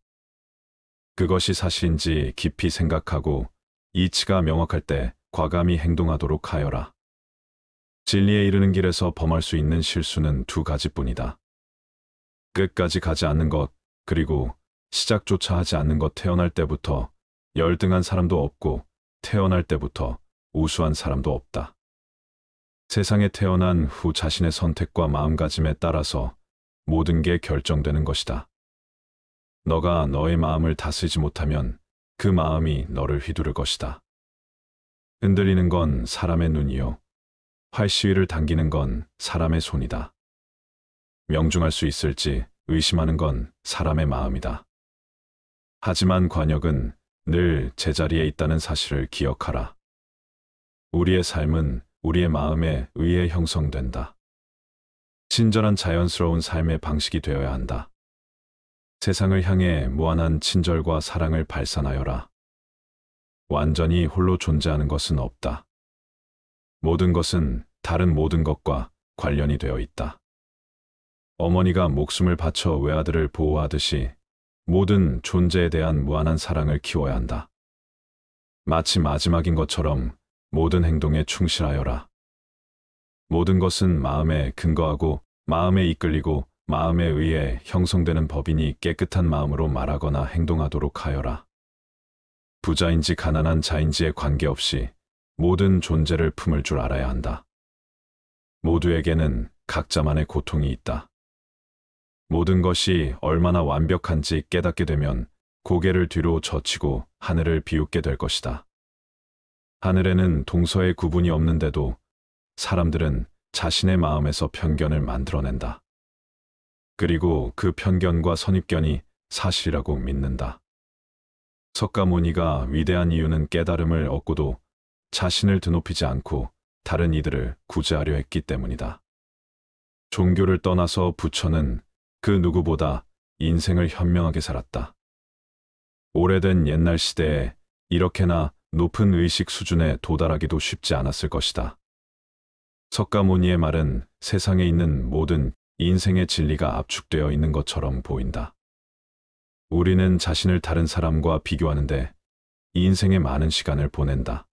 그것이 사실인지 깊이 생각하고 이치가 명확할 때 과감히 행동하도록 하여라. 진리에 이르는 길에서 범할 수 있는 실수는 두 가지뿐이다. 끝까지 가지 않는 것, 그리고 시작조차 하지 않는 것. 태어날 때부터 열등한 사람도 없고 태어날 때부터 우수한 사람도 없다. 세상에 태어난 후 자신의 선택과 마음가짐에 따라서 모든 게 결정되는 것이다. 너가 너의 마음을 다스리지 못하면 그 마음이 너를 휘두를 것이다. 흔들리는 건 사람의 눈이요. 활시위를 당기는 건 사람의 손이다. 명중할 수 있을지 의심하는 건 사람의 마음이다. 하지만 관역은 늘 제자리에 있다는 사실을 기억하라. 우리의 삶은 우리의 마음에 의해 형성된다. 친절한 자연스러운 삶의 방식이 되어야 한다. 세상을 향해 무한한 친절과 사랑을 발산하여라. 완전히 홀로 존재하는 것은 없다. 모든 것은 다른 모든 것과 관련이 되어 있다. 어머니가 목숨을 바쳐 외아들을 보호하듯이 모든 존재에 대한 무한한 사랑을 키워야 한다. 마치 마지막인 것처럼 모든 행동에 충실하여라. 모든 것은 마음에 근거하고 마음에 이끌리고 마음에 의해 형성되는 법이니 깨끗한 마음으로 말하거나 행동하도록 하여라. 부자인지 가난한 자인지에 관계없이 모든 존재를 품을 줄 알아야 한다. 모두에게는 각자만의 고통이 있다. 모든 것이 얼마나 완벽한지 깨닫게 되면 고개를 뒤로 젖히고 하늘을 비웃게 될 것이다. 하늘에는 동서의 구분이 없는데도 사람들은 자신의 마음에서 편견을 만들어낸다. 그리고 그 편견과 선입견이 사실이라고 믿는다. 석가모니가 위대한 이유는 깨달음을 얻고도 자신을 드높이지 않고 다른 이들을 구제하려 했기 때문이다. 종교를 떠나서 부처는 그 누구보다 인생을 현명하게 살았다. 오래된 옛날 시대에 이렇게나 높은 의식 수준에 도달하기도 쉽지 않았을 것이다. 석가모니의 말은 세상에 있는 모든 인생의 진리가 압축되어 있는 것처럼 보인다. 우리는 자신을 다른 사람과 비교하는데 인생의 많은 시간을 보낸다.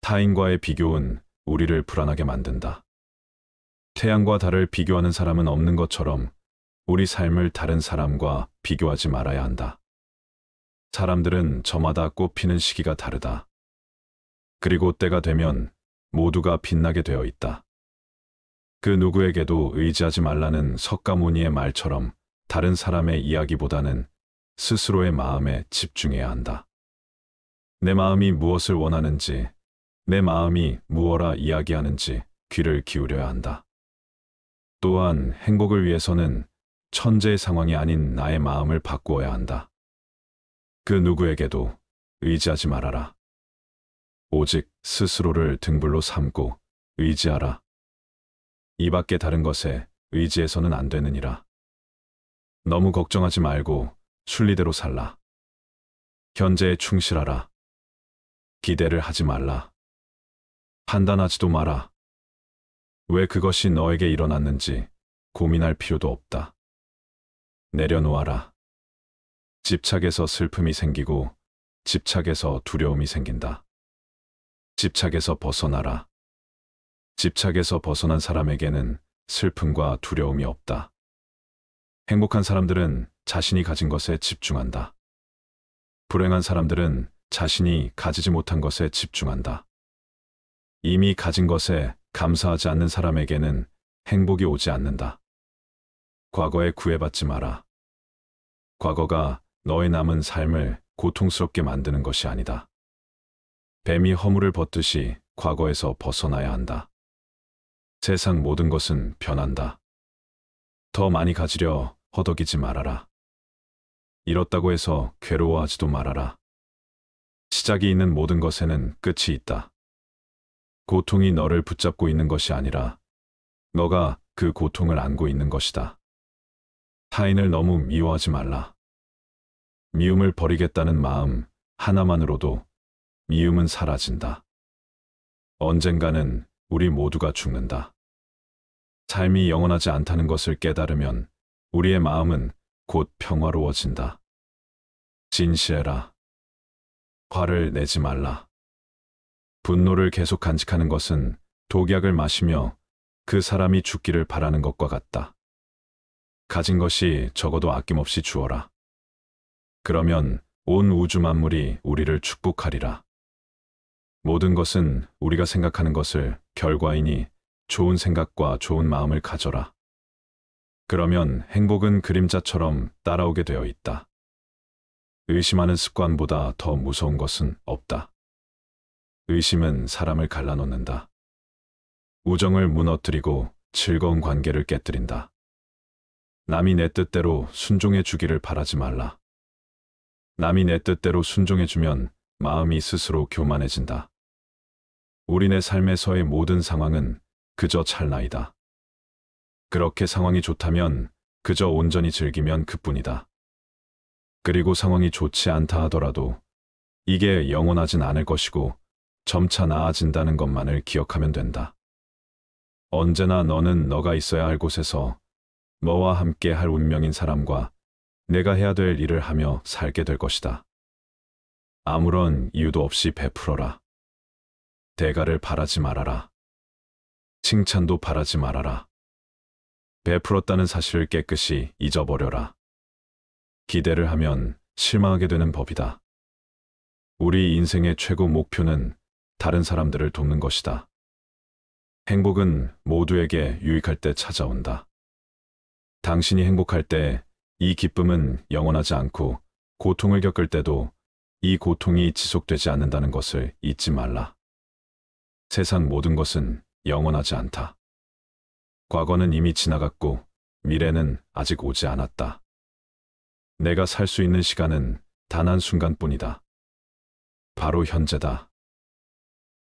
타인과의 비교는 우리를 불안하게 만든다. 태양과 달을 비교하는 사람은 없는 것처럼 우리 삶을 다른 사람과 비교하지 말아야 한다. 사람들은 저마다 꽃피는 시기가 다르다. 그리고 때가 되면 모두가 빛나게 되어 있다. 그 누구에게도 의지하지 말라는 석가모니의 말처럼 다른 사람의 이야기보다는 스스로의 마음에 집중해야 한다. 내 마음이 무엇을 원하는지, 내 마음이 무엇라 이야기하는지 귀를 기울여야 한다. 또한 행복을 위해서는 천재의 상황이 아닌 나의 마음을 바꾸어야 한다. 그 누구에게도 의지하지 말아라. 오직 스스로를 등불로 삼고 의지하라. 이 밖에 다른 것에 의지해서는 안 되느니라. 너무 걱정하지 말고 순리대로 살라. 현재에 충실하라. 기대를 하지 말라. 판단하지도 마라. 왜 그것이 너에게 일어났는지 고민할 필요도 없다. 내려놓아라. 집착에서 슬픔이 생기고 집착에서 두려움이 생긴다. 집착에서 벗어나라. 집착에서 벗어난 사람에게는 슬픔과 두려움이 없다. 행복한 사람들은 자신이 가진 것에 집중한다. 불행한 사람들은 자신이 가지지 못한 것에 집중한다. 이미 가진 것에 감사하지 않는 사람에게는 행복이 오지 않는다. 과거에 구애받지 마라. 과거가 너의 남은 삶을 고통스럽게 만드는 것이 아니다. 뱀이 허물을 벗듯이 과거에서 벗어나야 한다. 세상 모든 것은 변한다. 더 많이 가지려 허덕이지 말아라. 잃었다고 해서 괴로워하지도 말아라. 시작이 있는 모든 것에는 끝이 있다. 고통이 너를 붙잡고 있는 것이 아니라 너가 그 고통을 안고 있는 것이다. 타인을 너무 미워하지 말라. 미움을 버리겠다는 마음 하나만으로도 미움은 사라진다. 언젠가는 우리 모두가 죽는다. 삶이 영원하지 않다는 것을 깨달으면 우리의 마음은 곧 평화로워진다. 진실해라. 화를 내지 말라. 분노를 계속 간직하는 것은 독약을 마시며 그 사람이 죽기를 바라는 것과 같다. 가진 것이 적어도 아낌없이 주어라. 그러면 온 우주 만물이 우리를 축복하리라. 모든 것은 우리가 생각하는 것을 결과이니 좋은 생각과 좋은 마음을 가져라. 그러면 행복은 그림자처럼 따라오게 되어 있다. 의심하는 습관보다 더 무서운 것은 없다. 의심은 사람을 갈라놓는다. 우정을 무너뜨리고 즐거운 관계를 깨뜨린다. 남이 내 뜻대로 순종해 주기를 바라지 말라. 남이 내 뜻대로 순종해주면 마음이 스스로 교만해진다. 우리네 삶에서의 모든 상황은 그저 찰나이다. 그렇게 상황이 좋다면 그저 온전히 즐기면 그뿐이다. 그리고 상황이 좋지 않다 하더라도 이게 영원하진 않을 것이고 점차 나아진다는 것만을 기억하면 된다. 언제나 너는 너가 있어야 할 곳에서 너와 함께 할 운명인 사람과 내가 해야 될 일을 하며 살게 될 것이다. 아무런 이유도 없이 베풀어라. 대가를 바라지 말아라. 칭찬도 바라지 말아라. 베풀었다는 사실을 깨끗이 잊어버려라. 기대를 하면 실망하게 되는 법이다. 우리 인생의 최고 목표는 다른 사람들을 돕는 것이다. 행복은 모두에게 유익할 때 찾아온다. 당신이 행복할 때 이 기쁨은 영원하지 않고 고통을 겪을 때도 이 고통이 지속되지 않는다는 것을 잊지 말라. 세상 모든 것은 영원하지 않다. 과거는 이미 지나갔고 미래는 아직 오지 않았다. 내가 살 수 있는 시간은 단 한 순간뿐이다. 바로 현재다.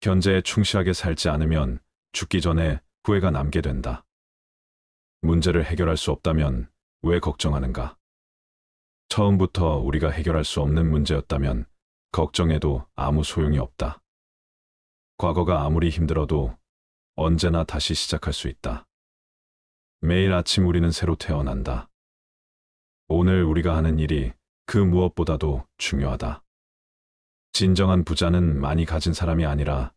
현재에 충실하게 살지 않으면 죽기 전에 후회가 남게 된다. 문제를 해결할 수 없다면 왜 걱정하는가? 처음부터 우리가 해결할 수 없는 문제였다면 걱정해도 아무 소용이 없다. 과거가 아무리 힘들어도 언제나 다시 시작할 수 있다. 매일 아침 우리는 새로 태어난다. 오늘 우리가 하는 일이 그 무엇보다도 중요하다. 진정한 부자는 많이 가진 사람이 아니라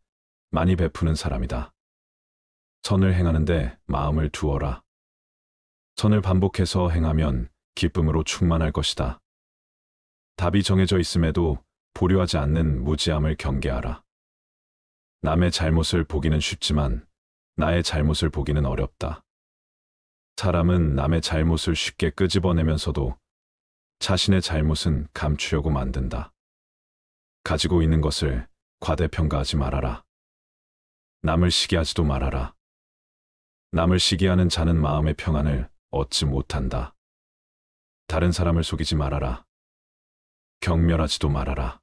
많이 베푸는 사람이다. 선을 행하는데 마음을 두어라. 선을 반복해서 행하면 기쁨으로 충만할 것이다. 답이 정해져 있음에도 보류하지 않는 무지함을 경계하라. 남의 잘못을 보기는 쉽지만 나의 잘못을 보기는 어렵다. 사람은 남의 잘못을 쉽게 끄집어내면서도 자신의 잘못은 감추려고 만든다. 가지고 있는 것을 과대평가하지 말아라. 남을 시기하지도 말아라. 남을 시기하는 자는 마음의 평안을 얻지 못한다. 다른 사람을 속이지 말아라. 경멸하지도 말아라.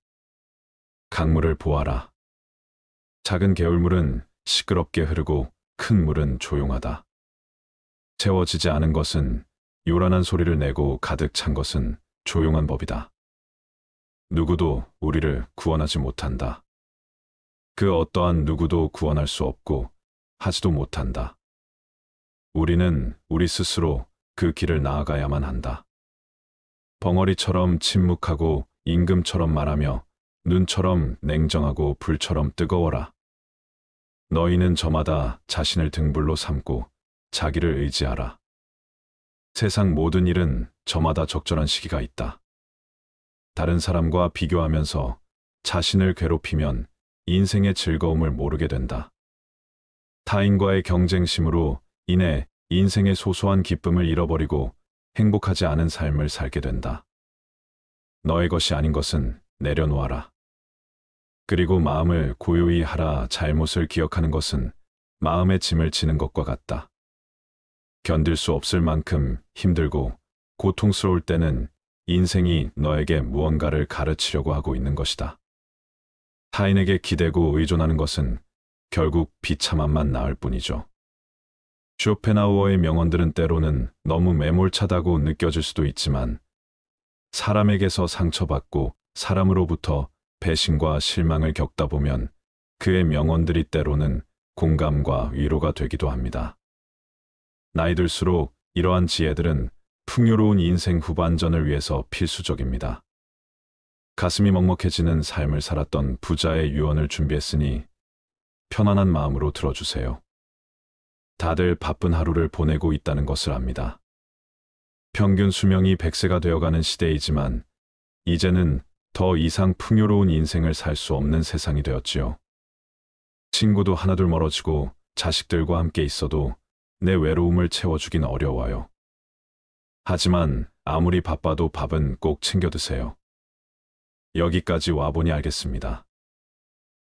강물을 보아라. 작은 개울물은 시끄럽게 흐르고 큰 물은 조용하다. 채워지지 않은 것은 요란한 소리를 내고 가득 찬 것은 조용한 법이다. 누구도 우리를 구원하지 못한다. 그 어떠한 누구도 구원할 수 없고 하지도 못한다. 우리는 우리 스스로 그 길을 나아가야만 한다. 벙어리처럼 침묵하고 임금처럼 말하며 눈처럼 냉정하고 불처럼 뜨거워라. 너희는 저마다 자신을 등불로 삼고 자기를 의지하라. 세상 모든 일은 저마다 적절한 시기가 있다. 다른 사람과 비교하면서 자신을 괴롭히면 인생의 즐거움을 모르게 된다. 타인과의 경쟁심으로 인해 인생의 소소한 기쁨을 잃어버리고 행복하지 않은 삶을 살게 된다. 너의 것이 아닌 것은 내려놓아라. 그리고 마음을 고요히 하라. 잘못을 기억하는 것은 마음의 짐을 지는 것과 같다. 견딜 수 없을 만큼 힘들고 고통스러울 때는 인생이 너에게 무언가를 가르치려고 하고 있는 것이다. 타인에게 기대고 의존하는 것은 결국 비참함만 낳을 뿐이죠. 쇼펜하우어의 명언들은 때로는 너무 매몰차다고 느껴질 수도 있지만 사람에게서 상처받고 사람으로부터 배신과 실망을 겪다 보면 그의 명언들이 때로는 공감과 위로가 되기도 합니다. 나이 들수록 이러한 지혜들은 풍요로운 인생 후반전을 위해서 필수적입니다. 가슴이 먹먹해지는 삶을 살았던 부자의 유언을 준비했으니 편안한 마음으로 들어주세요. 다들 바쁜 하루를 보내고 있다는 것을 압니다. 평균 수명이 100세가 되어가는 시대이지만 이제는 더 이상 풍요로운 인생을 살 수 없는 세상이 되었지요. 친구도 하나둘 멀어지고 자식들과 함께 있어도 내 외로움을 채워주긴 어려워요. 하지만 아무리 바빠도 밥은 꼭 챙겨 드세요. 여기까지 와보니 알겠습니다.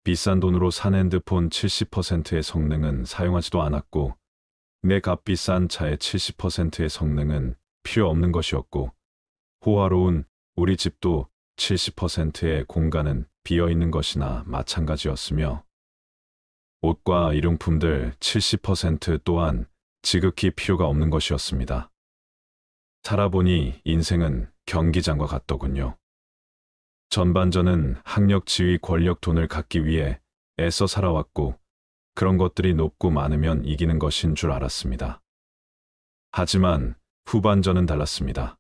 비싼 돈으로 산 핸드폰 70%의 성능은 사용하지도 않았고 내 값비싼 차의 70%의 성능은 필요 없는 것이었고 호화로운 우리 집도 70%의 공간은 비어있는 것이나 마찬가지였으며 옷과 일용품들 70% 또한 지극히 필요가 없는 것이었습니다. 살아보니 인생은 경기장과 같더군요. 전반전은 학력, 지위, 권력, 돈을 갖기 위해 애써 살아왔고 그런 것들이 높고 많으면 이기는 것인 줄 알았습니다. 하지만 후반전은 달랐습니다.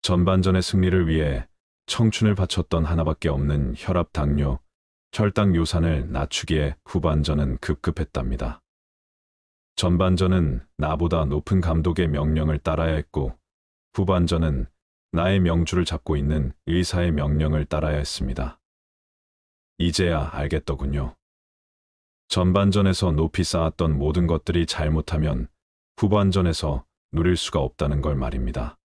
전반전의 승리를 위해 청춘을 바쳤던 하나밖에 없는 혈압, 당뇨, 혈당 요산을 낮추기에 후반전은 급급했답니다. 전반전은 나보다 높은 감독의 명령을 따라야 했고, 후반전은 나의 명주를 잡고 있는 의사의 명령을 따라야 했습니다. 이제야 알겠더군요. 전반전에서 높이 쌓았던 모든 것들이 잘못하면 후반전에서 누릴 수가 없다는 걸 말입니다.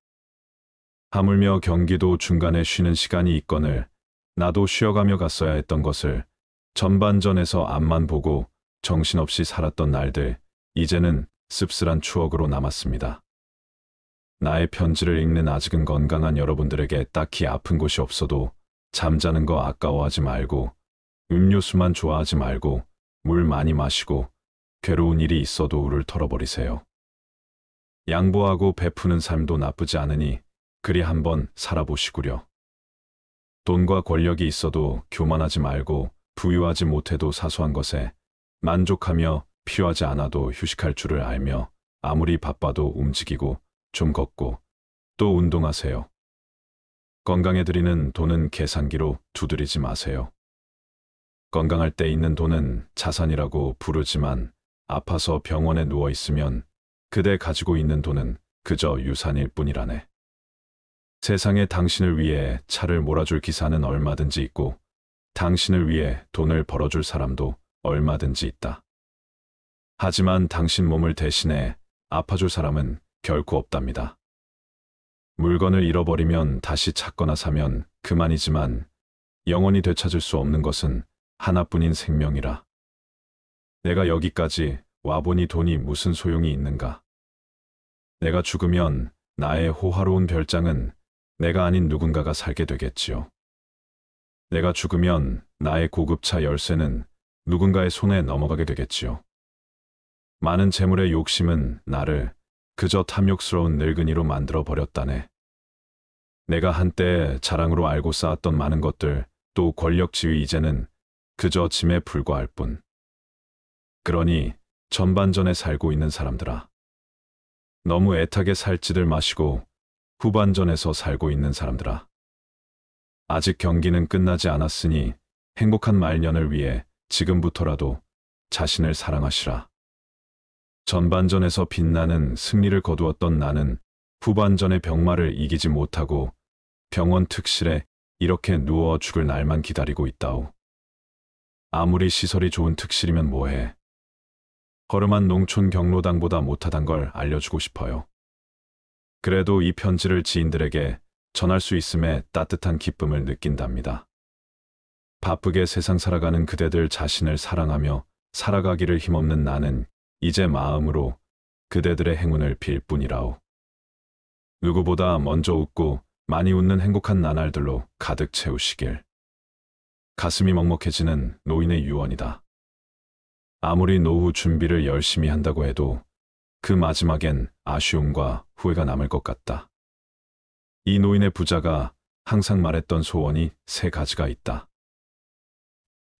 하물며 경기도 중간에 쉬는 시간이 있거늘 나도 쉬어가며 갔어야 했던 것을 전반전에서 앞만 보고 정신없이 살았던 날들, 이제는 씁쓸한 추억으로 남았습니다. 나의 편지를 읽는 아직은 건강한 여러분들에게 딱히 아픈 곳이 없어도 잠자는 거 아까워하지 말고, 음료수만 좋아하지 말고, 물 많이 마시고, 괴로운 일이 있어도 울을 털어버리세요. 양보하고 베푸는 삶도 나쁘지 않으니 그리 한번 살아보시구려. 돈과 권력이 있어도 교만하지 말고, 부유하지 못해도 사소한 것에 만족하며 필요하지 않아도 휴식할 줄을 알며, 아무리 바빠도 움직이고 좀 걷고 또 운동하세요. 건강에 들이는 돈은 계산기로 두드리지 마세요. 건강할 때 있는 돈은 자산이라고 부르지만, 아파서 병원에 누워 있으면 그대 가지고 있는 돈은 그저 유산일 뿐이라네. 세상에 당신을 위해 차를 몰아줄 기사는 얼마든지 있고, 당신을 위해 돈을 벌어줄 사람도 얼마든지 있다. 하지만 당신 몸을 대신해 아파줄 사람은 결코 없답니다. 물건을 잃어버리면 다시 찾거나 사면 그만이지만, 영원히 되찾을 수 없는 것은 하나뿐인 생명이라. 내가 여기까지 와보니 돈이 무슨 소용이 있는가. 내가 죽으면 나의 호화로운 별장은 내가 아닌 누군가가 살게 되겠지요. 내가 죽으면 나의 고급차 열쇠는 누군가의 손에 넘어가게 되겠지요. 많은 재물의 욕심은 나를 그저 탐욕스러운 늙은이로 만들어 버렸다네. 내가 한때 자랑으로 알고 쌓았던 많은 것들, 또 권력 지위, 이제는 그저 짐에 불과할 뿐. 그러니 전반전에 살고 있는 사람들아, 너무 애타게 살지들 마시고 후반전에서 살고 있는 사람들아, 아직 경기는 끝나지 않았으니 행복한 말년을 위해 지금부터라도 자신을 사랑하시라. 전반전에서 빛나는 승리를 거두었던 나는 후반전의 병마를 이기지 못하고 병원 특실에 이렇게 누워 죽을 날만 기다리고 있다오. 아무리 시설이 좋은 특실이면 뭐해. 허름한 농촌 경로당보다 못하단 걸 알려주고 싶어요. 그래도 이 편지를 지인들에게 전할 수 있음에 따뜻한 기쁨을 느낀답니다. 바쁘게 세상 살아가는 그대들 자신을 사랑하며 살아가기를 힘없는 나는 이제 마음으로 그대들의 행운을 빌 뿐이라오. 누구보다 먼저 웃고 많이 웃는 행복한 나날들로 가득 채우시길. 가슴이 먹먹해지는 노인의 유언이다. 아무리 노후 준비를 열심히 한다고 해도 그 마지막엔 아쉬움과 후회가 남을 것 같다. 이 노인의 부자가 항상 말했던 소원이 3가지가 있다.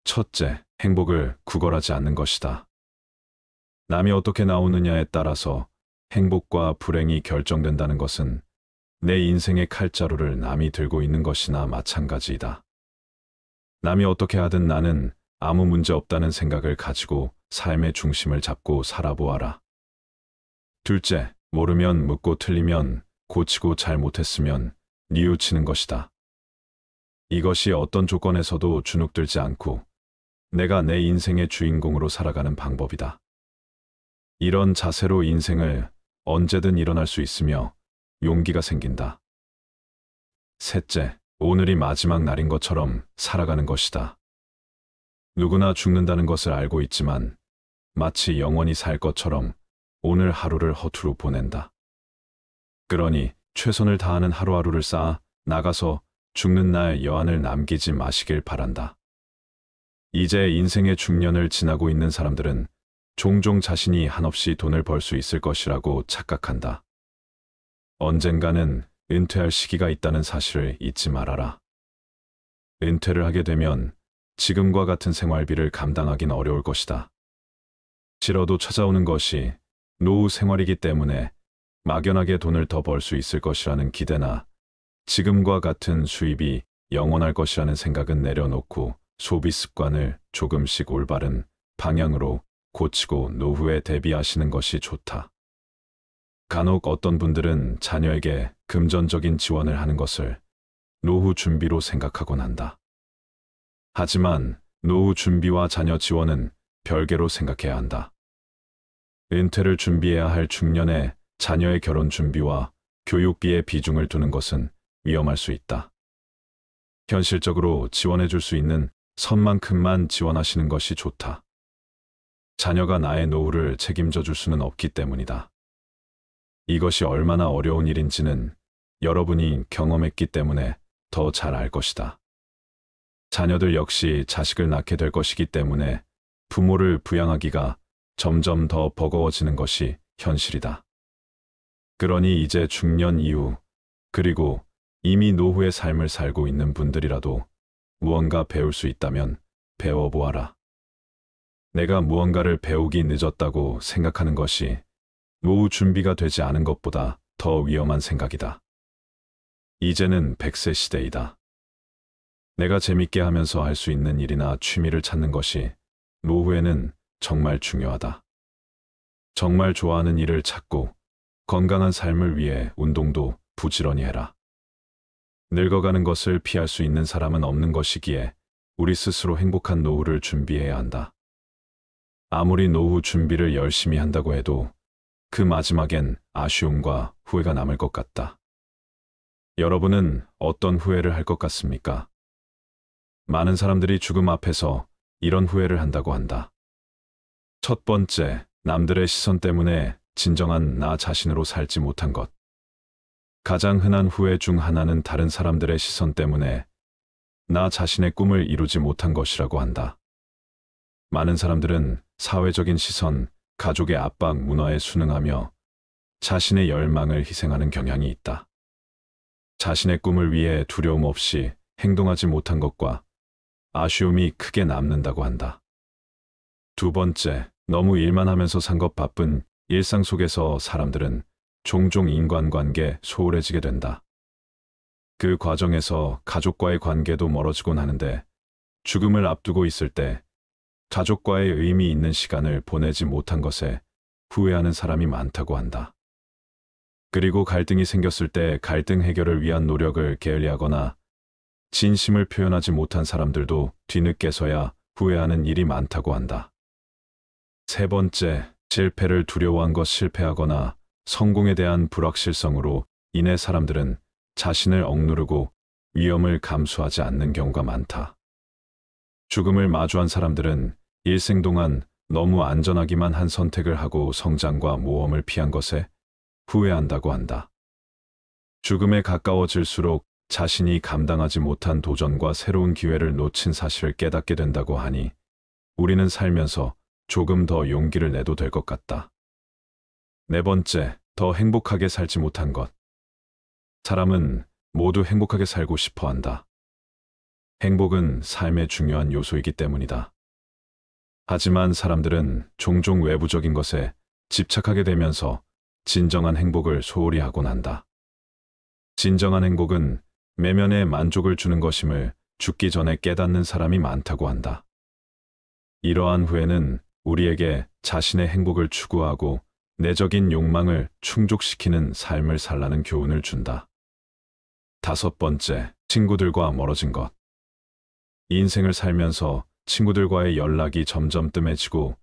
첫째, 행복을 구걸하지 않는 것이다. 남이 어떻게 나오느냐에 따라서 행복과 불행이 결정된다는 것은 내 인생의 칼자루를 남이 들고 있는 것이나 마찬가지이다. 남이 어떻게 하든 나는 아무 문제 없다는 생각을 가지고 삶의 중심을 잡고 살아보아라. 둘째, 모르면 묻고 틀리면 고치고 잘못했으면 뉘우치는 것이다. 이것이 어떤 조건에서도 주눅들지 않고 내가 내 인생의 주인공으로 살아가는 방법이다. 이런 자세로 인생을 언제든 일어날 수 있으며 용기가 생긴다. 셋째, 오늘이 마지막 날인 것처럼 살아가는 것이다. 누구나 죽는다는 것을 알고 있지만 마치 영원히 살 것처럼 오늘 하루를 허투루 보낸다. 그러니 최선을 다하는 하루하루를 쌓아 나가서 죽는 날 여한을 남기지 마시길 바란다. 이제 인생의 중년을 지나고 있는 사람들은 종종 자신이 한없이 돈을 벌 수 있을 것이라고 착각한다. 언젠가는 은퇴할 시기가 있다는 사실을 잊지 말아라. 은퇴를 하게 되면 지금과 같은 생활비를 감당하긴 어려울 것이다. 싫어도 찾아오는 것이 노후 생활이기 때문에 막연하게 돈을 더 벌 수 있을 것이라는 기대나 지금과 같은 수입이 영원할 것이라는 생각은 내려놓고 소비 습관을 조금씩 올바른 방향으로 고치고 노후에 대비하시는 것이 좋다. 간혹 어떤 분들은 자녀에게 금전적인 지원을 하는 것을 노후 준비로 생각하곤 한다. 하지만 노후 준비와 자녀 지원은 별개로 생각해야 한다. 은퇴를 준비해야 할 중년에 자녀의 결혼 준비와 교육비에 비중을 두는 것은 위험할 수 있다. 현실적으로 지원해 줄 수 있는 선만큼만 지원하시는 것이 좋다. 자녀가 나의 노후를 책임져 줄 수는 없기 때문이다. 이것이 얼마나 어려운 일인지는 여러분이 경험했기 때문에 더 잘 알 것이다. 자녀들 역시 자식을 낳게 될 것이기 때문에 부모를 부양하기가 점점 더 버거워지는 것이 현실이다. 그러니 이제 중년 이후, 그리고 이미 노후의 삶을 살고 있는 분들이라도 무언가 배울 수 있다면 배워보아라. 내가 무언가를 배우기 늦었다고 생각하는 것이 노후 준비가 되지 않은 것보다 더 위험한 생각이다. 이제는 100세 시대이다. 내가 재밌게 하면서 할 수 있는 일이나 취미를 찾는 것이 노후에는 정말 중요하다. 정말 좋아하는 일을 찾고 건강한 삶을 위해 운동도 부지런히 해라. 늙어가는 것을 피할 수 있는 사람은 없는 것이기에 우리 스스로 행복한 노후를 준비해야 한다. 아무리 노후 준비를 열심히 한다고 해도 그 마지막엔 아쉬움과 후회가 남을 것 같다. 여러분은 어떤 후회를 할 것 같습니까? 많은 사람들이 죽음 앞에서 이런 후회를 한다고 한다. 첫 번째, 남들의 시선 때문에 진정한 나 자신으로 살지 못한 것. 가장 흔한 후회 중 하나는 다른 사람들의 시선 때문에 나 자신의 꿈을 이루지 못한 것이라고 한다. 많은 사람들은 사회적인 시선, 가족의 압박 문화에 순응하며 자신의 열망을 희생하는 경향이 있다. 자신의 꿈을 위해 두려움 없이 행동하지 못한 것과 아쉬움이 크게 남는다고 한다. 두 번째, 너무 일만 하면서 산 것 바쁜 일상 속에서 사람들은 종종 인간관계 소홀해지게 된다. 그 과정에서 가족과의 관계도 멀어지곤 하는데 죽음을 앞두고 있을 때 가족과의 의미 있는 시간을 보내지 못한 것에 후회하는 사람이 많다고 한다. 그리고 갈등이 생겼을 때 갈등 해결을 위한 노력을 게을리하거나 진심을 표현하지 못한 사람들도 뒤늦게서야 후회하는 일이 많다고 한다. 세 번째, 실패를 두려워한 것 실패하거나 성공에 대한 불확실성으로 인해 사람들은 자신을 억누르고 위험을 감수하지 않는 경우가 많다. 죽음을 마주한 사람들은 일생 동안 너무 안전하기만 한 선택을 하고 성장과 모험을 피한 것에 후회한다고 한다. 죽음에 가까워질수록 자신이 감당하지 못한 도전과 새로운 기회를 놓친 사실을 깨닫게 된다고 하니 우리는 살면서 조금 더 용기를 내도 될 것 같다. 네 번째, 더 행복하게 살지 못한 것. 사람은 모두 행복하게 살고 싶어 한다. 행복은 삶의 중요한 요소이기 때문이다. 하지만 사람들은 종종 외부적인 것에 집착하게 되면서 진정한 행복을 소홀히 하곤 한다. 진정한 행복은 내면의 만족을 주는 것임을 죽기 전에 깨닫는 사람이 많다고 한다. 이러한 후회는 우리에게 자신의 행복을 추구하고 내적인 욕망을 충족시키는 삶을 살라는 교훈을 준다. 다섯 번째, 친구들과 멀어진 것. 인생을 살면서 친구들과의 연락이 점점 뜸해지고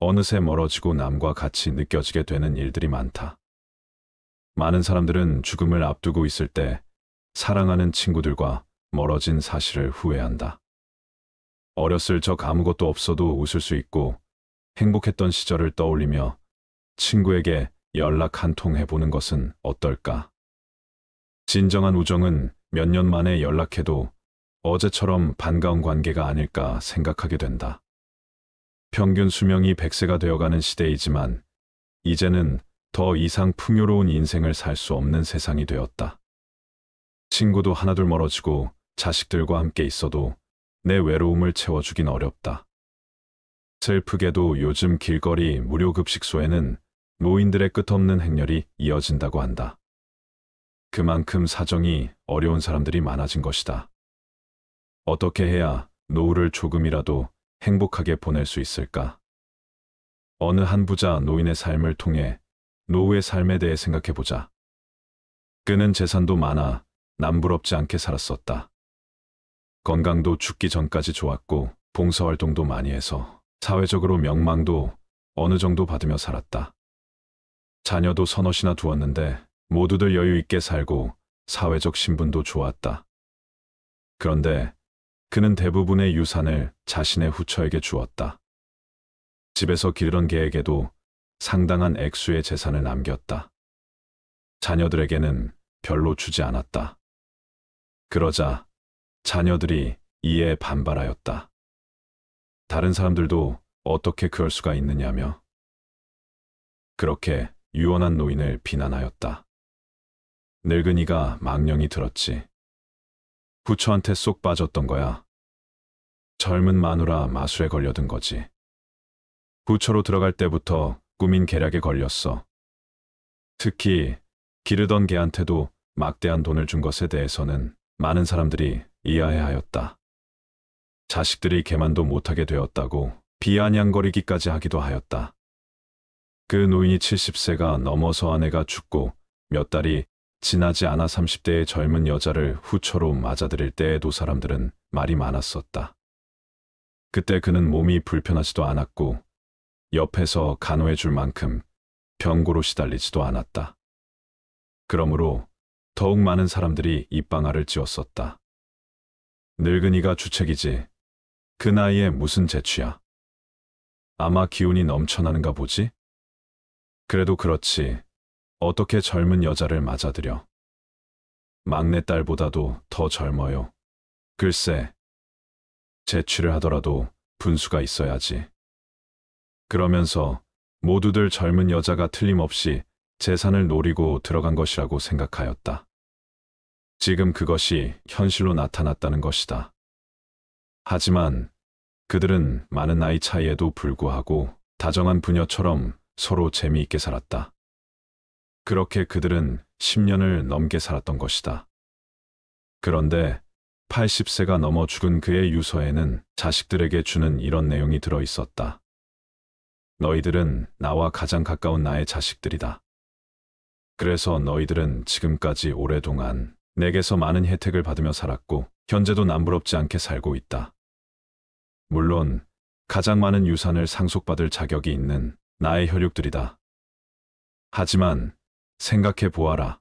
어느새 멀어지고 남과 같이 느껴지게 되는 일들이 많다. 많은 사람들은 죽음을 앞두고 있을 때 사랑하는 친구들과 멀어진 사실을 후회한다. 어렸을 적 아무것도 없어도 웃을 수 있고 행복했던 시절을 떠올리며 친구에게 연락 한 통 해보는 것은 어떨까? 진정한 우정은 몇 년 만에 연락해도 어제처럼 반가운 관계가 아닐까 생각하게 된다. 평균 수명이 100세가 되어가는 시대이지만 이제는 더 이상 풍요로운 인생을 살 수 없는 세상이 되었다. 친구도 하나둘 멀어지고 자식들과 함께 있어도 내 외로움을 채워주긴 어렵다. 슬프게도 요즘 길거리 무료급식소에는 노인들의 끝없는 행렬이 이어진다고 한다. 그만큼 사정이 어려운 사람들이 많아진 것이다. 어떻게 해야 노후를 조금이라도 행복하게 보낼 수 있을까? 어느 한 부자 노인의 삶을 통해 노후의 삶에 대해 생각해보자. 그는 재산도 많아 남부럽지 않게 살았었다. 건강도 죽기 전까지 좋았고 봉사활동도 많이 해서 사회적으로 명망도 어느 정도 받으며 살았다. 자녀도 서너이나 두었는데 모두들 여유 있게 살고 사회적 신분도 좋았다. 그런데 그는 대부분의 유산을 자신의 후처에게 주었다. 집에서 기르던 개에게도 상당한 액수의 재산을 남겼다. 자녀들에게는 별로 주지 않았다. 그러자 자녀들이 이에 반발하였다. 다른 사람들도 어떻게 그럴 수가 있느냐며 그렇게 유언한 노인을 비난하였다. 늙은이가 망령이 들었지. 부처한테 쏙 빠졌던 거야. 젊은 마누라 마술에 걸려든 거지. 부처로 들어갈 때부터 꾸민 계략에 걸렸어. 특히 기르던 개한테도 막대한 돈을 준 것에 대해서는 많은 사람들이 이해하였다. 자식들이 개만도 못하게 되었다고 비아냥거리기까지 하기도 하였다. 그 노인이 70세가 넘어서 아내가 죽고 몇 달이 지나지 않아 30대의 젊은 여자를 후처로 맞아들일 때에도 사람들은 말이 많았었다. 그때 그는 몸이 불편하지도 않았고 옆에서 간호해 줄 만큼 병고로 시달리지도 않았다. 그러므로 더욱 많은 사람들이 입방아를 찧었었다. 늙은이가 주책이지. 그 나이에 무슨 재취야. 아마 기운이 넘쳐나는가 보지? 그래도 그렇지. 어떻게 젊은 여자를 맞아들여. 막내딸보다도 더 젊어요. 글쎄, 재취를 하더라도 분수가 있어야지. 그러면서 모두들 젊은 여자가 틀림없이 재산을 노리고 들어간 것이라고 생각하였다. 지금 그것이 현실로 나타났다는 것이다. 하지만 그들은 많은 나이 차이에도 불구하고 다정한 부녀처럼 서로 재미있게 살았다. 그렇게 그들은 10년을 넘게 살았던 것이다. 그런데 80세가 넘어 죽은 그의 유서에는 자식들에게 주는 이런 내용이 들어 있었다. 너희들은 나와 가장 가까운 나의 자식들이다. 그래서 너희들은 지금까지 오랫동안 내게서 많은 혜택을 받으며 살았고 현재도 남부럽지 않게 살고 있다. 물론 가장 많은 유산을 상속받을 자격이 있는 나의 혈육들이다. 하지만 생각해 보아라.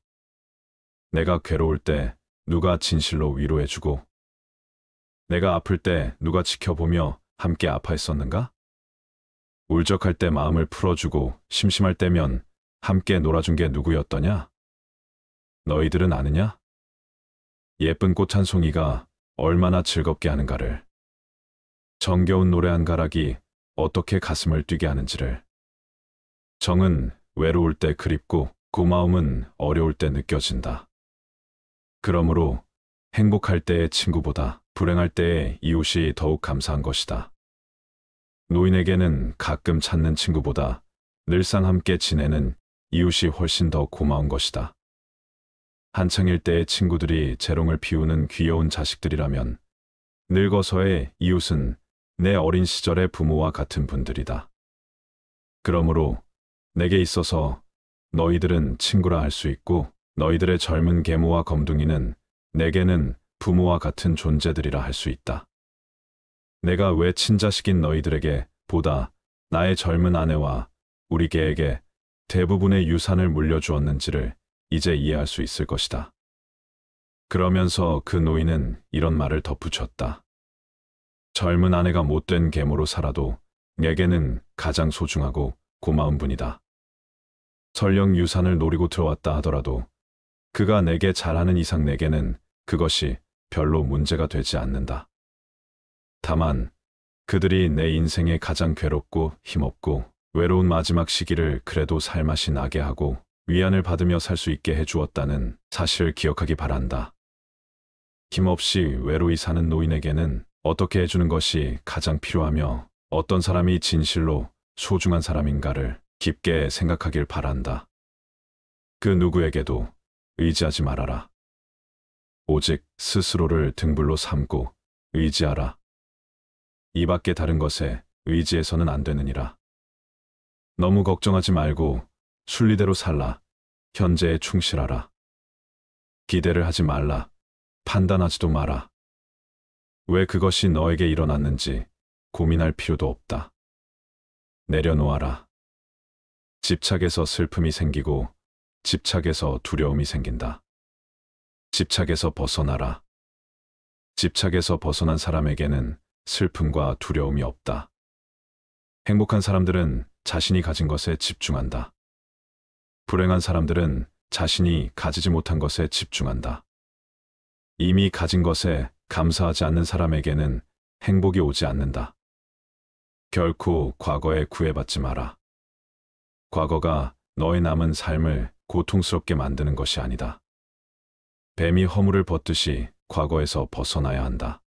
내가 괴로울 때 누가 진실로 위로해주고 내가 아플 때 누가 지켜보며 함께 아파했었는가? 울적할 때 마음을 풀어주고 심심할 때면 함께 놀아준 게 누구였더냐? 너희들은 아느냐? 예쁜 꽃 한 송이가 얼마나 즐겁게 하는가를. 정겨운 노래 한 가락이 어떻게 가슴을 뛰게 하는지를. 정은 외로울 때 그립고 고마움은 어려울 때 느껴진다. 그러므로 행복할 때의 친구보다 불행할 때의 이웃이 더욱 감사한 것이다. 노인에게는 가끔 찾는 친구보다 늘상 함께 지내는 이웃이 훨씬 더 고마운 것이다. 한창일 때의 친구들이 재롱을 피우는 귀여운 자식들이라면 늙어서의 이웃은 내 어린 시절의 부모와 같은 분들이다. 그러므로 내게 있어서 너희들은 친구라 할 수 있고 너희들의 젊은 계모와 검둥이는 내게는 부모와 같은 존재들이라 할 수 있다. 내가 왜 친자식인 너희들에게 보다 나의 젊은 아내와 우리 개에게 대부분의 유산을 물려주었는지를 이제 이해할 수 있을 것이다. 그러면서 그 노인은 이런 말을 덧붙였다. 젊은 아내가 못된 계모로 살아도 내게는 가장 소중하고 고마운 분이다. 설령 유산을 노리고 들어왔다 하더라도 그가 내게 잘하는 이상 내게는 그것이 별로 문제가 되지 않는다. 다만 그들이 내 인생의 가장 괴롭고 힘없고 외로운 마지막 시기를 그래도 살맛이 나게 하고 위안을 받으며 살 수 있게 해주었다는 사실을 기억하기 바란다. 힘없이 외로이 사는 노인에게는 어떻게 해주는 것이 가장 필요하며 어떤 사람이 진실로 소중한 사람인가를 깊게 생각하길 바란다. 그 누구에게도 의지하지 말아라. 오직 스스로를 등불로 삼고 의지하라. 이 밖에 다른 것에 의지해서는 안 되느니라. 너무 걱정하지 말고 순리대로 살라. 현재에 충실하라. 기대를 하지 말라. 판단하지도 마라. 왜 그것이 너에게 일어났는지 고민할 필요도 없다. 내려놓아라. 집착에서 슬픔이 생기고 집착에서 두려움이 생긴다. 집착에서 벗어나라. 집착에서 벗어난 사람에게는 슬픔과 두려움이 없다. 행복한 사람들은 자신이 가진 것에 집중한다. 불행한 사람들은 자신이 가지지 못한 것에 집중한다. 이미 가진 것에 감사하지 않는 사람에게는 행복이 오지 않는다. 결코 과거에 구애받지 마라. 과거가 너의 남은 삶을 고통스럽게 만드는 것이 아니다. 뱀이 허물을 벗듯이 과거에서 벗어나야 한다.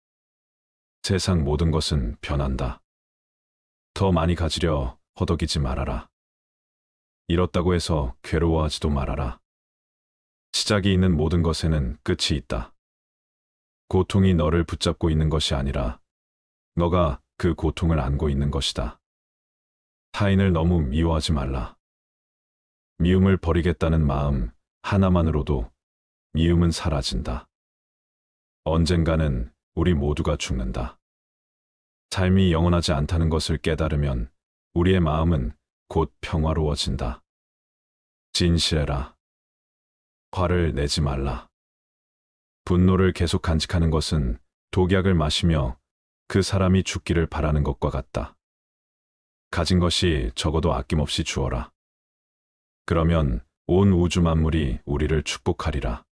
세상 모든 것은 변한다. 더 많이 가지려 허덕이지 말아라. 잃었다고 해서 괴로워하지도 말아라. 시작이 있는 모든 것에는 끝이 있다. 고통이 너를 붙잡고 있는 것이 아니라 너가 그 고통을 안고 있는 것이다. 타인을 너무 미워하지 말라. 미움을 버리겠다는 마음 하나만으로도 미움은 사라진다. 언젠가는 우리 모두가 죽는다. 삶이 영원하지 않다는 것을 깨달으면 우리의 마음은 곧 평화로워진다. 진실해라. 화를 내지 말라. 분노를 계속 간직하는 것은 독약을 마시며 그 사람이 죽기를 바라는 것과 같다. 가진 것이 적어도 아낌없이 주어라. 그러면 온 우주 만물이 우리를 축복하리라.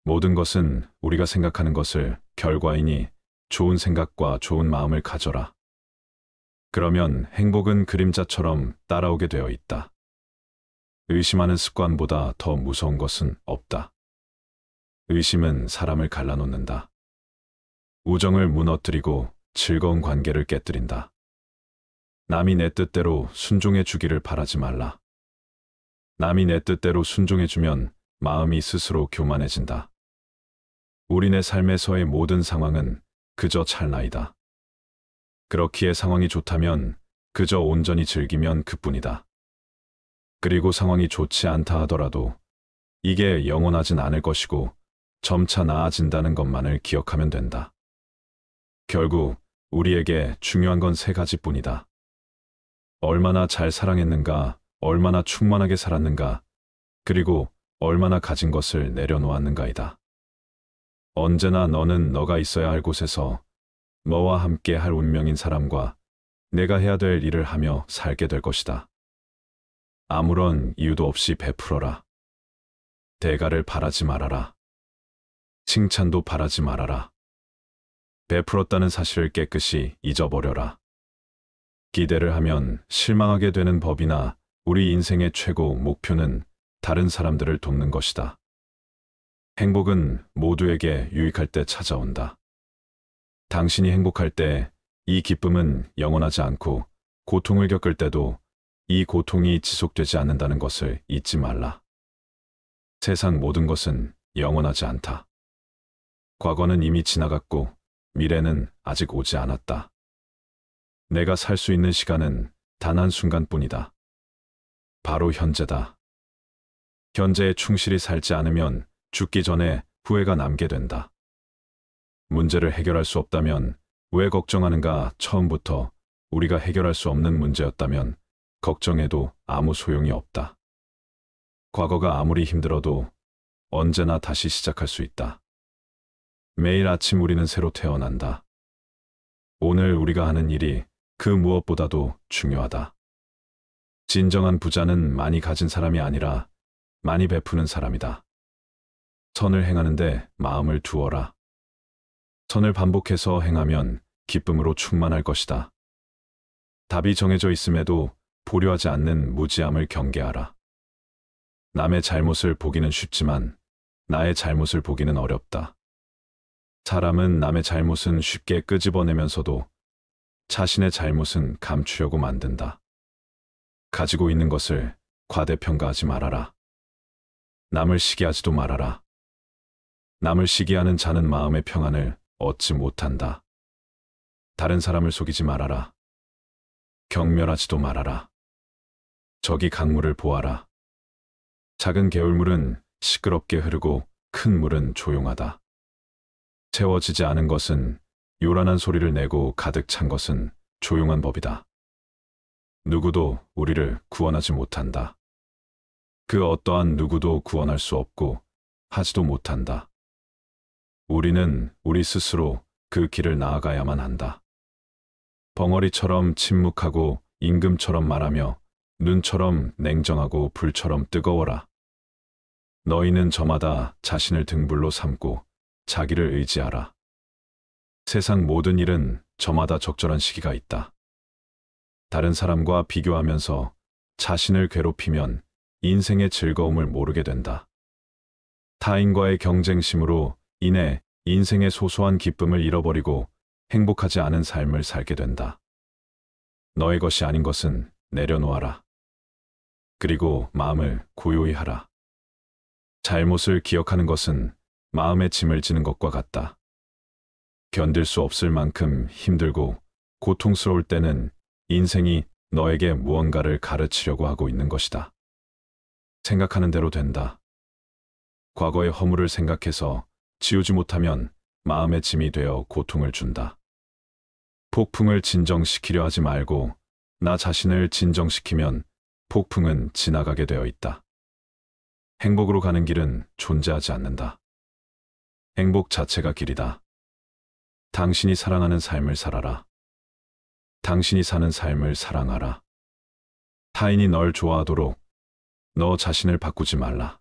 모든 것은 우리가 생각하는 것을 결과이니 좋은 생각과 좋은 마음을 가져라. 그러면 행복은 그림자처럼 따라오게 되어 있다. 의심하는 습관보다 더 무서운 것은 없다. 의심은 사람을 갈라놓는다. 우정을 무너뜨리고 즐거운 관계를 깨뜨린다. 남이 내 뜻대로 순종해 주기를 바라지 말라. 남이 내 뜻대로 순종해주면 마음이 스스로 교만해진다. 우리네 삶에서의 모든 상황은 그저 찰나이다. 그렇기에 상황이 좋다면 그저 온전히 즐기면 그뿐이다. 그리고 상황이 좋지 않다 하더라도 이게 영원하진 않을 것이고 점차 나아진다는 것만을 기억하면 된다. 결국 우리에게 중요한 건 세 가지뿐이다. 얼마나 잘 사랑했는가, 얼마나 충만하게 살았는가, 그리고 얼마나 가진 것을 내려놓았는가이다. 언제나 너는 너가 있어야 할 곳에서 너와 함께 할 운명인 사람과 내가 해야 될 일을 하며 살게 될 것이다. 아무런 이유도 없이 베풀어라. 대가를 바라지 말아라. 칭찬도 바라지 말아라. 베풀었다는 사실을 깨끗이 잊어버려라. 기대를 하면 실망하게 되는 법이나 우리 인생의 최고 목표는 다른 사람들을 돕는 것이다. 행복은 모두에게 유익할 때 찾아온다. 당신이 행복할 때 이 기쁨은 영원하지 않고 고통을 겪을 때도 이 고통이 지속되지 않는다는 것을 잊지 말라. 세상 모든 것은 영원하지 않다. 과거는 이미 지나갔고 미래는 아직 오지 않았다. 내가 살 수 있는 시간은 단 한순간뿐이다. 바로 현재다. 현재에 충실히 살지 않으면 죽기 전에 후회가 남게 된다. 문제를 해결할 수 없다면 왜 걱정하는가? 처음부터 우리가 해결할 수 없는 문제였다면 걱정해도 아무 소용이 없다. 과거가 아무리 힘들어도 언제나 다시 시작할 수 있다. 매일 아침 우리는 새로 태어난다. 오늘 우리가 하는 일이 그 무엇보다도 중요하다. 진정한 부자는 많이 가진 사람이 아니라 많이 베푸는 사람이다. 선을 행하는데 마음을 두어라. 선을 반복해서 행하면 기쁨으로 충만할 것이다. 답이 정해져 있음에도 보류하지 않는 무지함을 경계하라. 남의 잘못을 보기는 쉽지만 나의 잘못을 보기는 어렵다. 사람은 남의 잘못은 쉽게 끄집어내면서도 자신의 잘못은 감추려고 만든다. 가지고 있는 것을 과대평가하지 말아라. 남을 시기하지도 말아라. 남을 시기하는 자는 마음의 평안을 얻지 못한다. 다른 사람을 속이지 말아라. 경멸하지도 말아라. 저기 강물을 보아라. 작은 개울물은 시끄럽게 흐르고 큰 물은 조용하다. 채워지지 않은 것은 요란한 소리를 내고 가득 찬 것은 조용한 법이다. 누구도 우리를 구원하지 못한다. 그 어떠한 누구도 구원할 수 없고 하지도 못한다. 우리는 우리 스스로 그 길을 나아가야만 한다. 벙어리처럼 침묵하고 임금처럼 말하며 눈처럼 냉정하고 불처럼 뜨거워라. 너희는 저마다 자신을 등불로 삼고 자기를 의지하라. 세상 모든 일은 저마다 적절한 시기가 있다. 다른 사람과 비교하면서 자신을 괴롭히면 인생의 즐거움을 모르게 된다. 타인과의 경쟁심으로 인해 인생의 소소한 기쁨을 잃어버리고 행복하지 않은 삶을 살게 된다. 너의 것이 아닌 것은 내려놓아라. 그리고 마음을 고요히 하라. 잘못을 기억하는 것은 마음의 짐을 지는 것과 같다. 견딜 수 없을 만큼 힘들고 고통스러울 때는 인생이 너에게 무언가를 가르치려고 하고 있는 것이다. 생각하는 대로 된다. 과거의 허물을 생각해서 지우지 못하면 마음의 짐이 되어 고통을 준다. 폭풍을 진정시키려 하지 말고 나 자신을 진정시키면 폭풍은 지나가게 되어 있다. 행복으로 가는 길은 존재하지 않는다. 행복 자체가 길이다. 당신이 사랑하는 삶을 살아라. 당신이 사는 삶을 사랑하라. 타인이 널 좋아하도록 너 자신을 바꾸지 말라.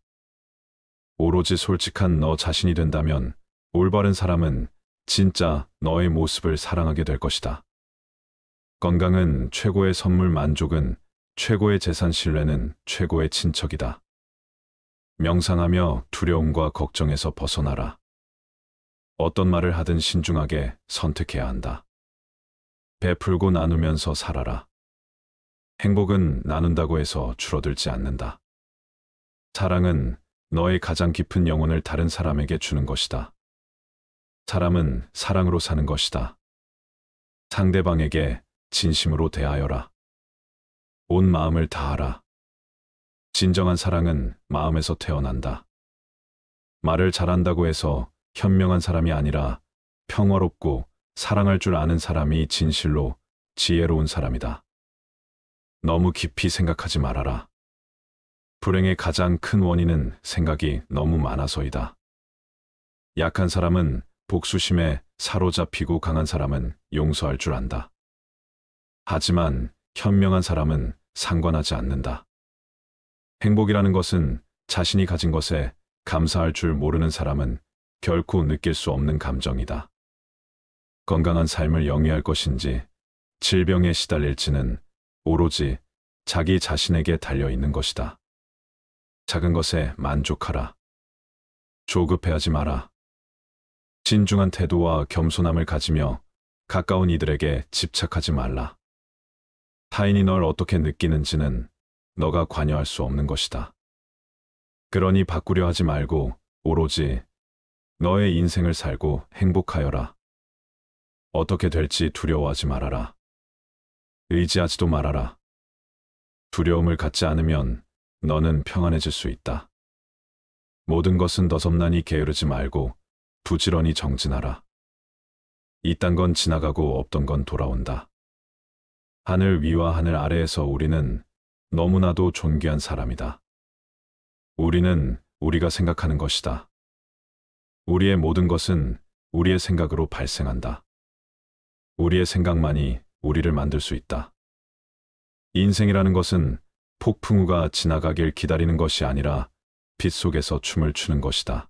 오로지 솔직한 너 자신이 된다면 올바른 사람은 진짜 너의 모습을 사랑하게 될 것이다. 건강은 최고의 선물, 만족은 최고의 재산, 신뢰는 최고의 친척이다. 명상하며 두려움과 걱정에서 벗어나라. 어떤 말을 하든 신중하게 선택해야 한다. 베풀고 나누면서 살아라. 행복은 나눈다고 해서 줄어들지 않는다. 사랑은 너의 가장 깊은 영혼을 다른 사람에게 주는 것이다. 사람은 사랑으로 사는 것이다. 상대방에게 진심으로 대하여라. 온 마음을 다하라. 진정한 사랑은 마음에서 태어난다. 말을 잘한다고 해서 현명한 사람이 아니라 평화롭고 사랑할 줄 아는 사람이 진실로 지혜로운 사람이다. 너무 깊이 생각하지 말아라. 불행의 가장 큰 원인은 생각이 너무 많아서이다. 약한 사람은 복수심에 사로잡히고 강한 사람은 용서할 줄 안다. 하지만 현명한 사람은 상관하지 않는다. 행복이라는 것은 자신이 가진 것에 감사할 줄 모르는 사람은 결코 느낄 수 없는 감정이다. 건강한 삶을 영위할 것인지 질병에 시달릴지는 오로지 자기 자신에게 달려 있는 것이다. 작은 것에 만족하라. 조급해하지 마라. 진중한 태도와 겸손함을 가지며 가까운 이들에게 집착하지 말라. 타인이 널 어떻게 느끼는지는 너가 관여할 수 없는 것이다. 그러니 바꾸려 하지 말고 오로지 너의 인생을 살고 행복하여라. 어떻게 될지 두려워하지 말아라. 의지하지도 말아라. 두려움을 갖지 않으면 너는 평안해질 수 있다. 모든 것은 너섭나니 게으르지 말고 부지런히 정진하라. 이딴 건 지나가고 없던 건 돌아온다. 하늘 위와 하늘 아래에서 우리는 너무나도 존귀한 사람이다. 우리는 우리가 생각하는 것이다. 우리의 모든 것은 우리의 생각으로 발생한다. 우리의 생각만이 우리를 만들 수 있다. 인생이라는 것은 폭풍우가 지나가길 기다리는 것이 아니라 빛 속에서 춤을 추는 것이다.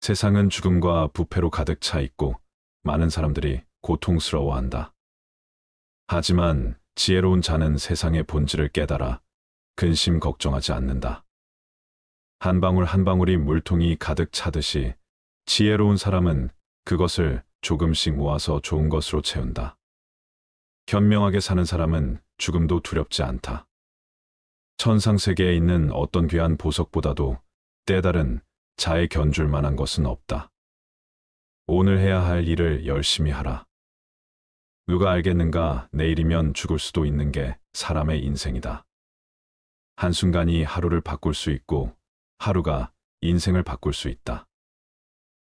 세상은 죽음과 부패로 가득 차 있고 많은 사람들이 고통스러워한다. 하지만 지혜로운 자는 세상의 본질을 깨달아 근심 걱정하지 않는다. 한 방울 한 방울이 물통이 가득 차듯이 지혜로운 사람은 그것을 조금씩 모아서 좋은 것으로 채운다. 현명하게 사는 사람은 죽음도 두렵지 않다. 천상세계에 있는 어떤 귀한 보석보다도 때다른 자에 견줄 만한 것은 없다. 오늘 해야 할 일을 열심히 하라. 누가 알겠는가, 내일이면 죽을 수도 있는 게 사람의 인생이다. 한순간이 하루를 바꿀 수 있고 하루가 인생을 바꿀 수 있다.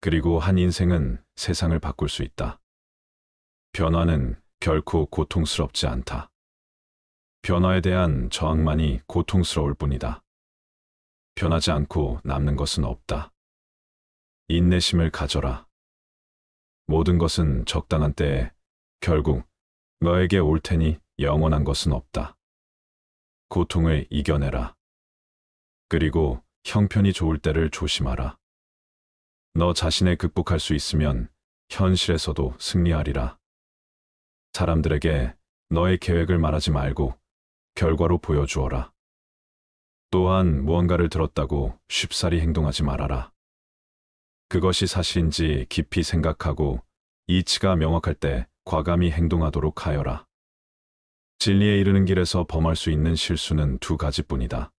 그리고 한 인생은 세상을 바꿀 수 있다. 변화는 결코 고통스럽지 않다. 변화에 대한 저항만이 고통스러울 뿐이다. 변하지 않고 남는 것은 없다. 인내심을 가져라. 모든 것은 적당한 때에 결국 너에게 올 테니 영원한 것은 없다. 고통을 이겨내라. 그리고 형편이 좋을 때를 조심하라. 너 자신을 극복할 수 있으면 현실에서도 승리하리라. 사람들에게 너의 계획을 말하지 말고 결과로 보여주어라. 또한 무언가를 들었다고 쉽사리 행동하지 말아라. 그것이 사실인지 깊이 생각하고 이치가 명확할 때 과감히 행동하도록 하여라. 진리에 이르는 길에서 범할 수 있는 실수는 두 가지뿐이다.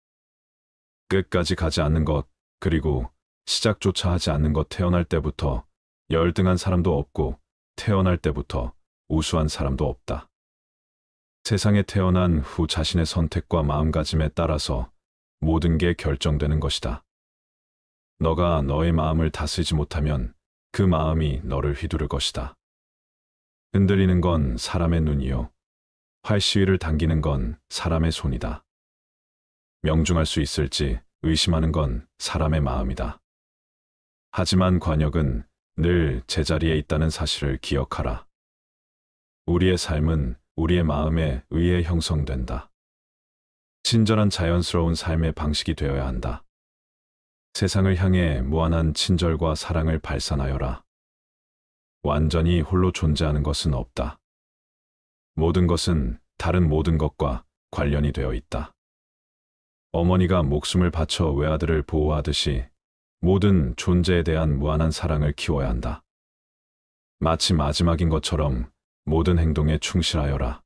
끝까지 가지 않는 것, 그리고 시작조차 하지 않는 것. 태어날 때부터 열등한 사람도 없고 태어날 때부터 우수한 사람도 없다. 세상에 태어난 후 자신의 선택과 마음가짐에 따라서 모든 게 결정되는 것이다. 너가 너의 마음을 다스리지 못하면 그 마음이 너를 휘두를 것이다. 흔들리는 건 사람의 눈이요. 활시위를 당기는 건 사람의 손이다. 명중할 수 있을지 의심하는 건 사람의 마음이다. 하지만 관역은 늘 제자리에 있다는 사실을 기억하라. 우리의 삶은 우리의 마음에 의해 형성된다. 친절한 자연스러운 삶의 방식이 되어야 한다. 세상을 향해 무한한 친절과 사랑을 발산하여라. 완전히 홀로 존재하는 것은 없다. 모든 것은 다른 모든 것과 관련이 되어 있다. 어머니가 목숨을 바쳐 외아들을 보호하듯이 모든 존재에 대한 무한한 사랑을 키워야 한다. 마치 마지막인 것처럼 모든 행동에 충실하여라.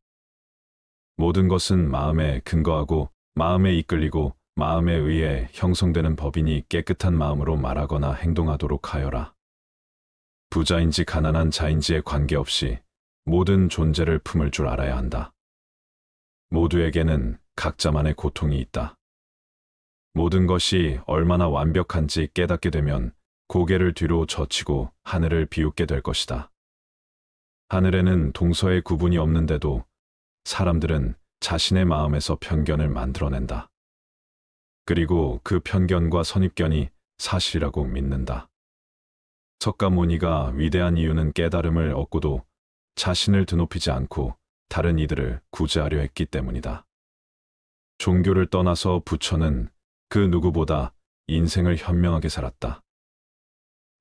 모든 것은 마음에 근거하고 마음에 이끌리고 마음에 의해 형성되는 법이니 깨끗한 마음으로 말하거나 행동하도록 하여라. 부자인지 가난한 자인지에 관계없이 모든 존재를 품을 줄 알아야 한다. 모두에게는 각자만의 고통이 있다. 모든 것이 얼마나 완벽한지 깨닫게 되면 고개를 뒤로 젖히고 하늘을 비웃게 될 것이다. 하늘에는 동서의 구분이 없는데도 사람들은 자신의 마음에서 편견을 만들어낸다. 그리고 그 편견과 선입견이 사실이라고 믿는다. 석가모니가 위대한 이유는 깨달음을 얻고도 자신을 드높이지 않고 다른 이들을 구제하려 했기 때문이다. 종교를 떠나서 부처는 그 누구보다 인생을 현명하게 살았다.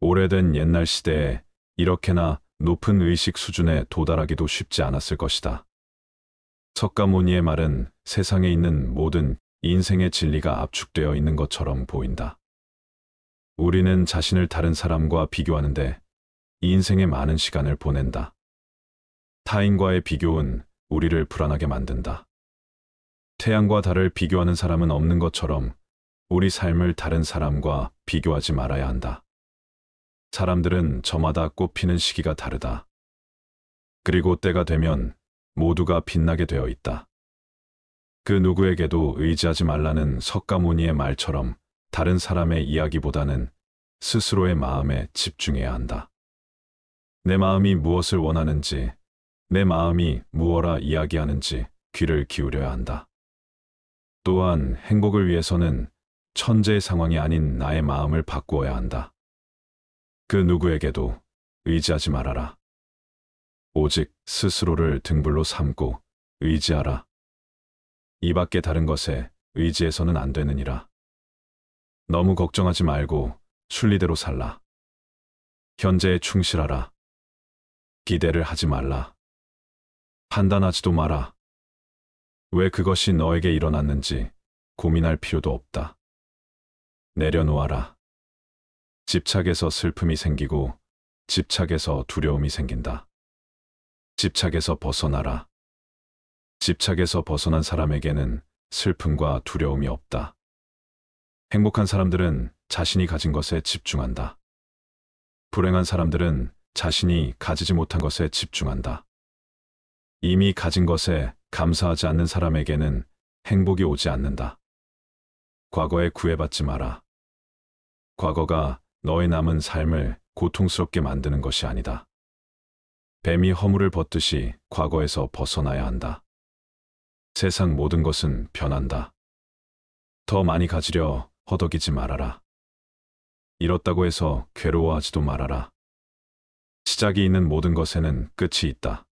오래된 옛날 시대에 이렇게나 높은 의식 수준에 도달하기도 쉽지 않았을 것이다. 석가모니의 말은 세상에 있는 모든 인생의 진리가 압축되어 있는 것처럼 보인다. 우리는 자신을 다른 사람과 비교하는데 인생의 많은 시간을 보낸다. 타인과의 비교는 우리를 불안하게 만든다. 태양과 달을 비교하는 사람은 없는 것처럼 우리 삶을 다른 사람과 비교하지 말아야 한다. 사람들은 저마다 꽃피는 시기가 다르다. 그리고 때가 되면 모두가 빛나게 되어 있다. 그 누구에게도 의지하지 말라는 석가모니의 말처럼 다른 사람의 이야기보다는 스스로의 마음에 집중해야 한다. 내 마음이 무엇을 원하는지, 내 마음이 무엇라 이야기하는지 귀를 기울여야 한다. 또한 행복을 위해서는 천재의 상황이 아닌 나의 마음을 바꾸어야 한다. 그 누구에게도 의지하지 말아라. 오직 스스로를 등불로 삼고 의지하라. 이 밖에 다른 것에 의지해서는 안 되느니라. 너무 걱정하지 말고 순리대로 살라. 현재에 충실하라. 기대를 하지 말라. 판단하지도 마라. 왜 그것이 너에게 일어났는지 고민할 필요도 없다. 내려놓아라. 집착에서 슬픔이 생기고 집착에서 두려움이 생긴다. 집착에서 벗어나라. 집착에서 벗어난 사람에게는 슬픔과 두려움이 없다. 행복한 사람들은 자신이 가진 것에 집중한다. 불행한 사람들은 자신이 가지지 못한 것에 집중한다. 이미 가진 것에 감사하지 않는 사람에게는 행복이 오지 않는다. 과거에 구애받지 마라. 과거가 너의 남은 삶을 고통스럽게 만드는 것이 아니다. 뱀이 허물을 벗듯이 과거에서 벗어나야 한다. 세상 모든 것은 변한다. 더 많이 가지려 허덕이지 말아라. 잃었다고 해서 괴로워하지도 말아라. 시작이 있는 모든 것에는 끝이 있다.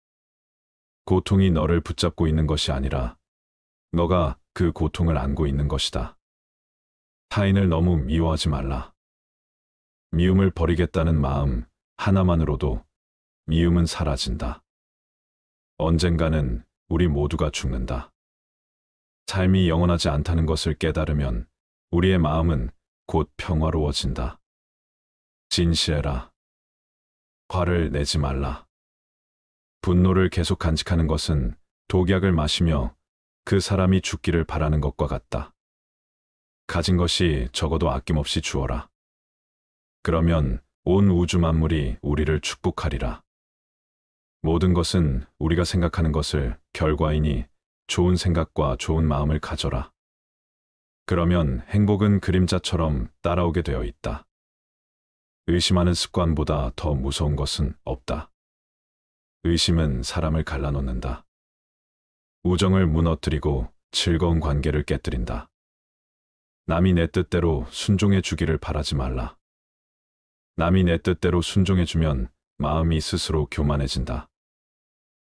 고통이 너를 붙잡고 있는 것이 아니라 너가 그 고통을 안고 있는 것이다. 타인을 너무 미워하지 말라. 미움을 버리겠다는 마음 하나만으로도 미움은 사라진다. 언젠가는 우리 모두가 죽는다. 삶이 영원하지 않다는 것을 깨달으면 우리의 마음은 곧 평화로워진다. 진실해라. 화를 내지 말라. 분노를 계속 간직하는 것은 독약을 마시며 그 사람이 죽기를 바라는 것과 같다. 가진 것이 적어도 아낌없이 주어라. 그러면 온 우주 만물이 우리를 축복하리라. 모든 것은 우리가 생각하는 것을 결과이니 좋은 생각과 좋은 마음을 가져라. 그러면 행복은 그림자처럼 따라오게 되어 있다. 의심하는 습관보다 더 무서운 것은 없다. 의심은 사람을 갈라놓는다. 우정을 무너뜨리고 즐거운 관계를 깨뜨린다. 남이 내 뜻대로 순종해 주기를 바라지 말라. 남이 내 뜻대로 순종해주면 마음이 스스로 교만해진다.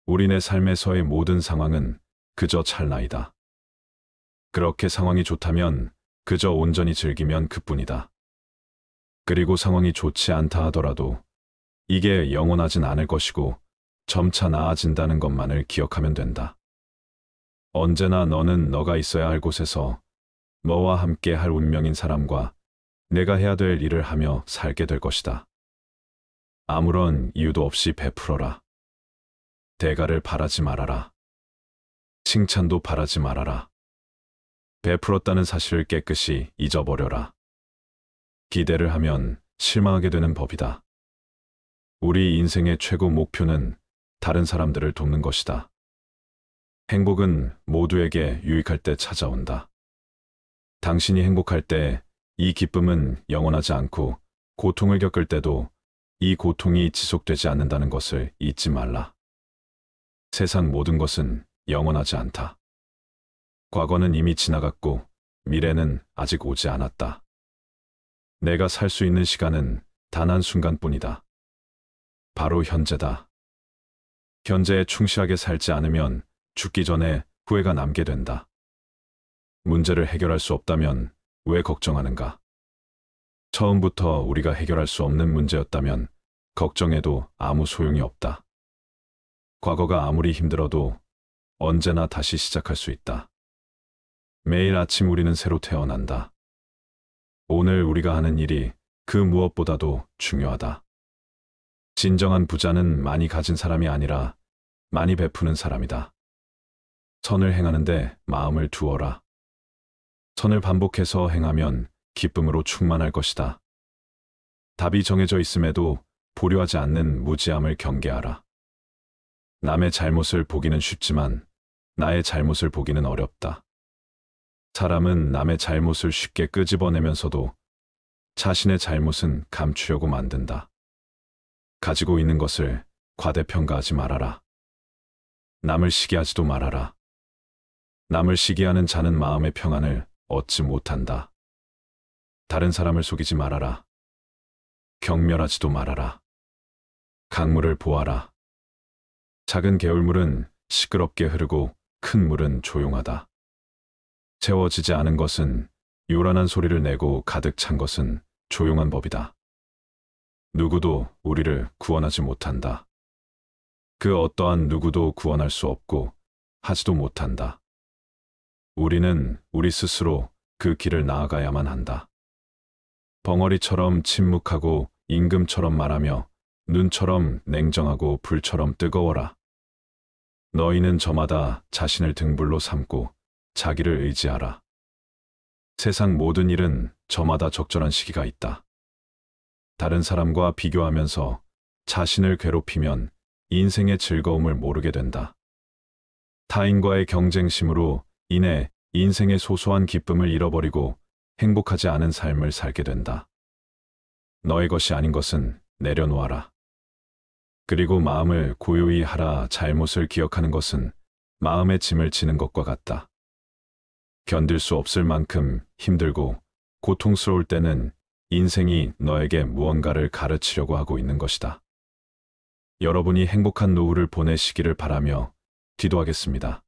우리네 삶에서의 모든 상황은 그저 찰나이다. 그렇게 상황이 좋다면 그저 온전히 즐기면 그뿐이다. 그리고 상황이 좋지 않다 하더라도 이게 영원하진 않을 것이고 점차 나아진다는 것만을 기억하면 된다. 언제나 너는 너가 있어야 할 곳에서 너와 함께 할 운명인 사람과 내가 해야 될 일을 하며 살게 될 것이다. 아무런 이유도 없이 베풀어라. 대가를 바라지 말아라. 칭찬도 바라지 말아라. 베풀었다는 사실을 깨끗이 잊어버려라. 기대를 하면 실망하게 되는 법이다. 우리 인생의 최고 목표는 다른 사람들을 돕는 것이다. 행복은 모두에게 유익할 때 찾아온다. 당신이 행복할 때 이 기쁨은 영원하지 않고 고통을 겪을 때도 이 고통이 지속되지 않는다는 것을 잊지 말라. 세상 모든 것은 영원하지 않다. 과거는 이미 지나갔고 미래는 아직 오지 않았다. 내가 살 수 있는 시간은 단 한순간뿐이다. 바로 현재다. 현재에 충실하게 살지 않으면 죽기 전에 후회가 남게 된다. 문제를 해결할 수 없다면 왜 걱정하는가? 처음부터 우리가 해결할 수 없는 문제였다면 걱정해도 아무 소용이 없다. 과거가 아무리 힘들어도 언제나 다시 시작할 수 있다. 매일 아침 우리는 새로 태어난다. 오늘 우리가 하는 일이 그 무엇보다도 중요하다. 진정한 부자는 많이 가진 사람이 아니라 많이 베푸는 사람이다. 선을 행하는데 마음을 두어라. 선을 반복해서 행하면 기쁨으로 충만할 것이다. 답이 정해져 있음에도 보려하지 않는 무지함을 경계하라. 남의 잘못을 보기는 쉽지만 나의 잘못을 보기는 어렵다. 사람은 남의 잘못을 쉽게 끄집어내면서도 자신의 잘못은 감추려고 만든다. 가지고 있는 것을 과대평가하지 말아라. 남을 시기하지도 말아라. 남을 시기하는 자는 마음의 평안을 얻지 못한다. 다른 사람을 속이지 말아라. 경멸하지도 말아라. 강물을 보아라. 작은 개울물은 시끄럽게 흐르고 큰 물은 조용하다. 채워지지 않은 것은 요란한 소리를 내고 가득 찬 것은 조용한 법이다. 누구도 우리를 구원하지 못한다. 그 어떠한 누구도 구원할 수 없고 하지도 못한다. 우리는 우리 스스로 그 길을 나아가야만 한다. 벙어리처럼 침묵하고 임금처럼 말하며 눈처럼 냉정하고 불처럼 뜨거워라. 너희는 저마다 자신을 등불로 삼고 자기를 의지하라. 세상 모든 일은 저마다 적절한 시기가 있다. 다른 사람과 비교하면서 자신을 괴롭히면 인생의 즐거움을 모르게 된다. 타인과의 경쟁심으로 인해 인생의 소소한 기쁨을 잃어버리고 행복하지 않은 삶을 살게 된다. 너의 것이 아닌 것은 내려놓아라. 그리고 마음을 고요히 하라. 잘못을 기억하는 것은 마음의 짐을 지는 것과 같다. 견딜 수 없을 만큼 힘들고 고통스러울 때는 인생이 너에게 무언가를 가르치려고 하고 있는 것이다. 여러분이 행복한 노후를 보내시기를 바라며 기도하겠습니다.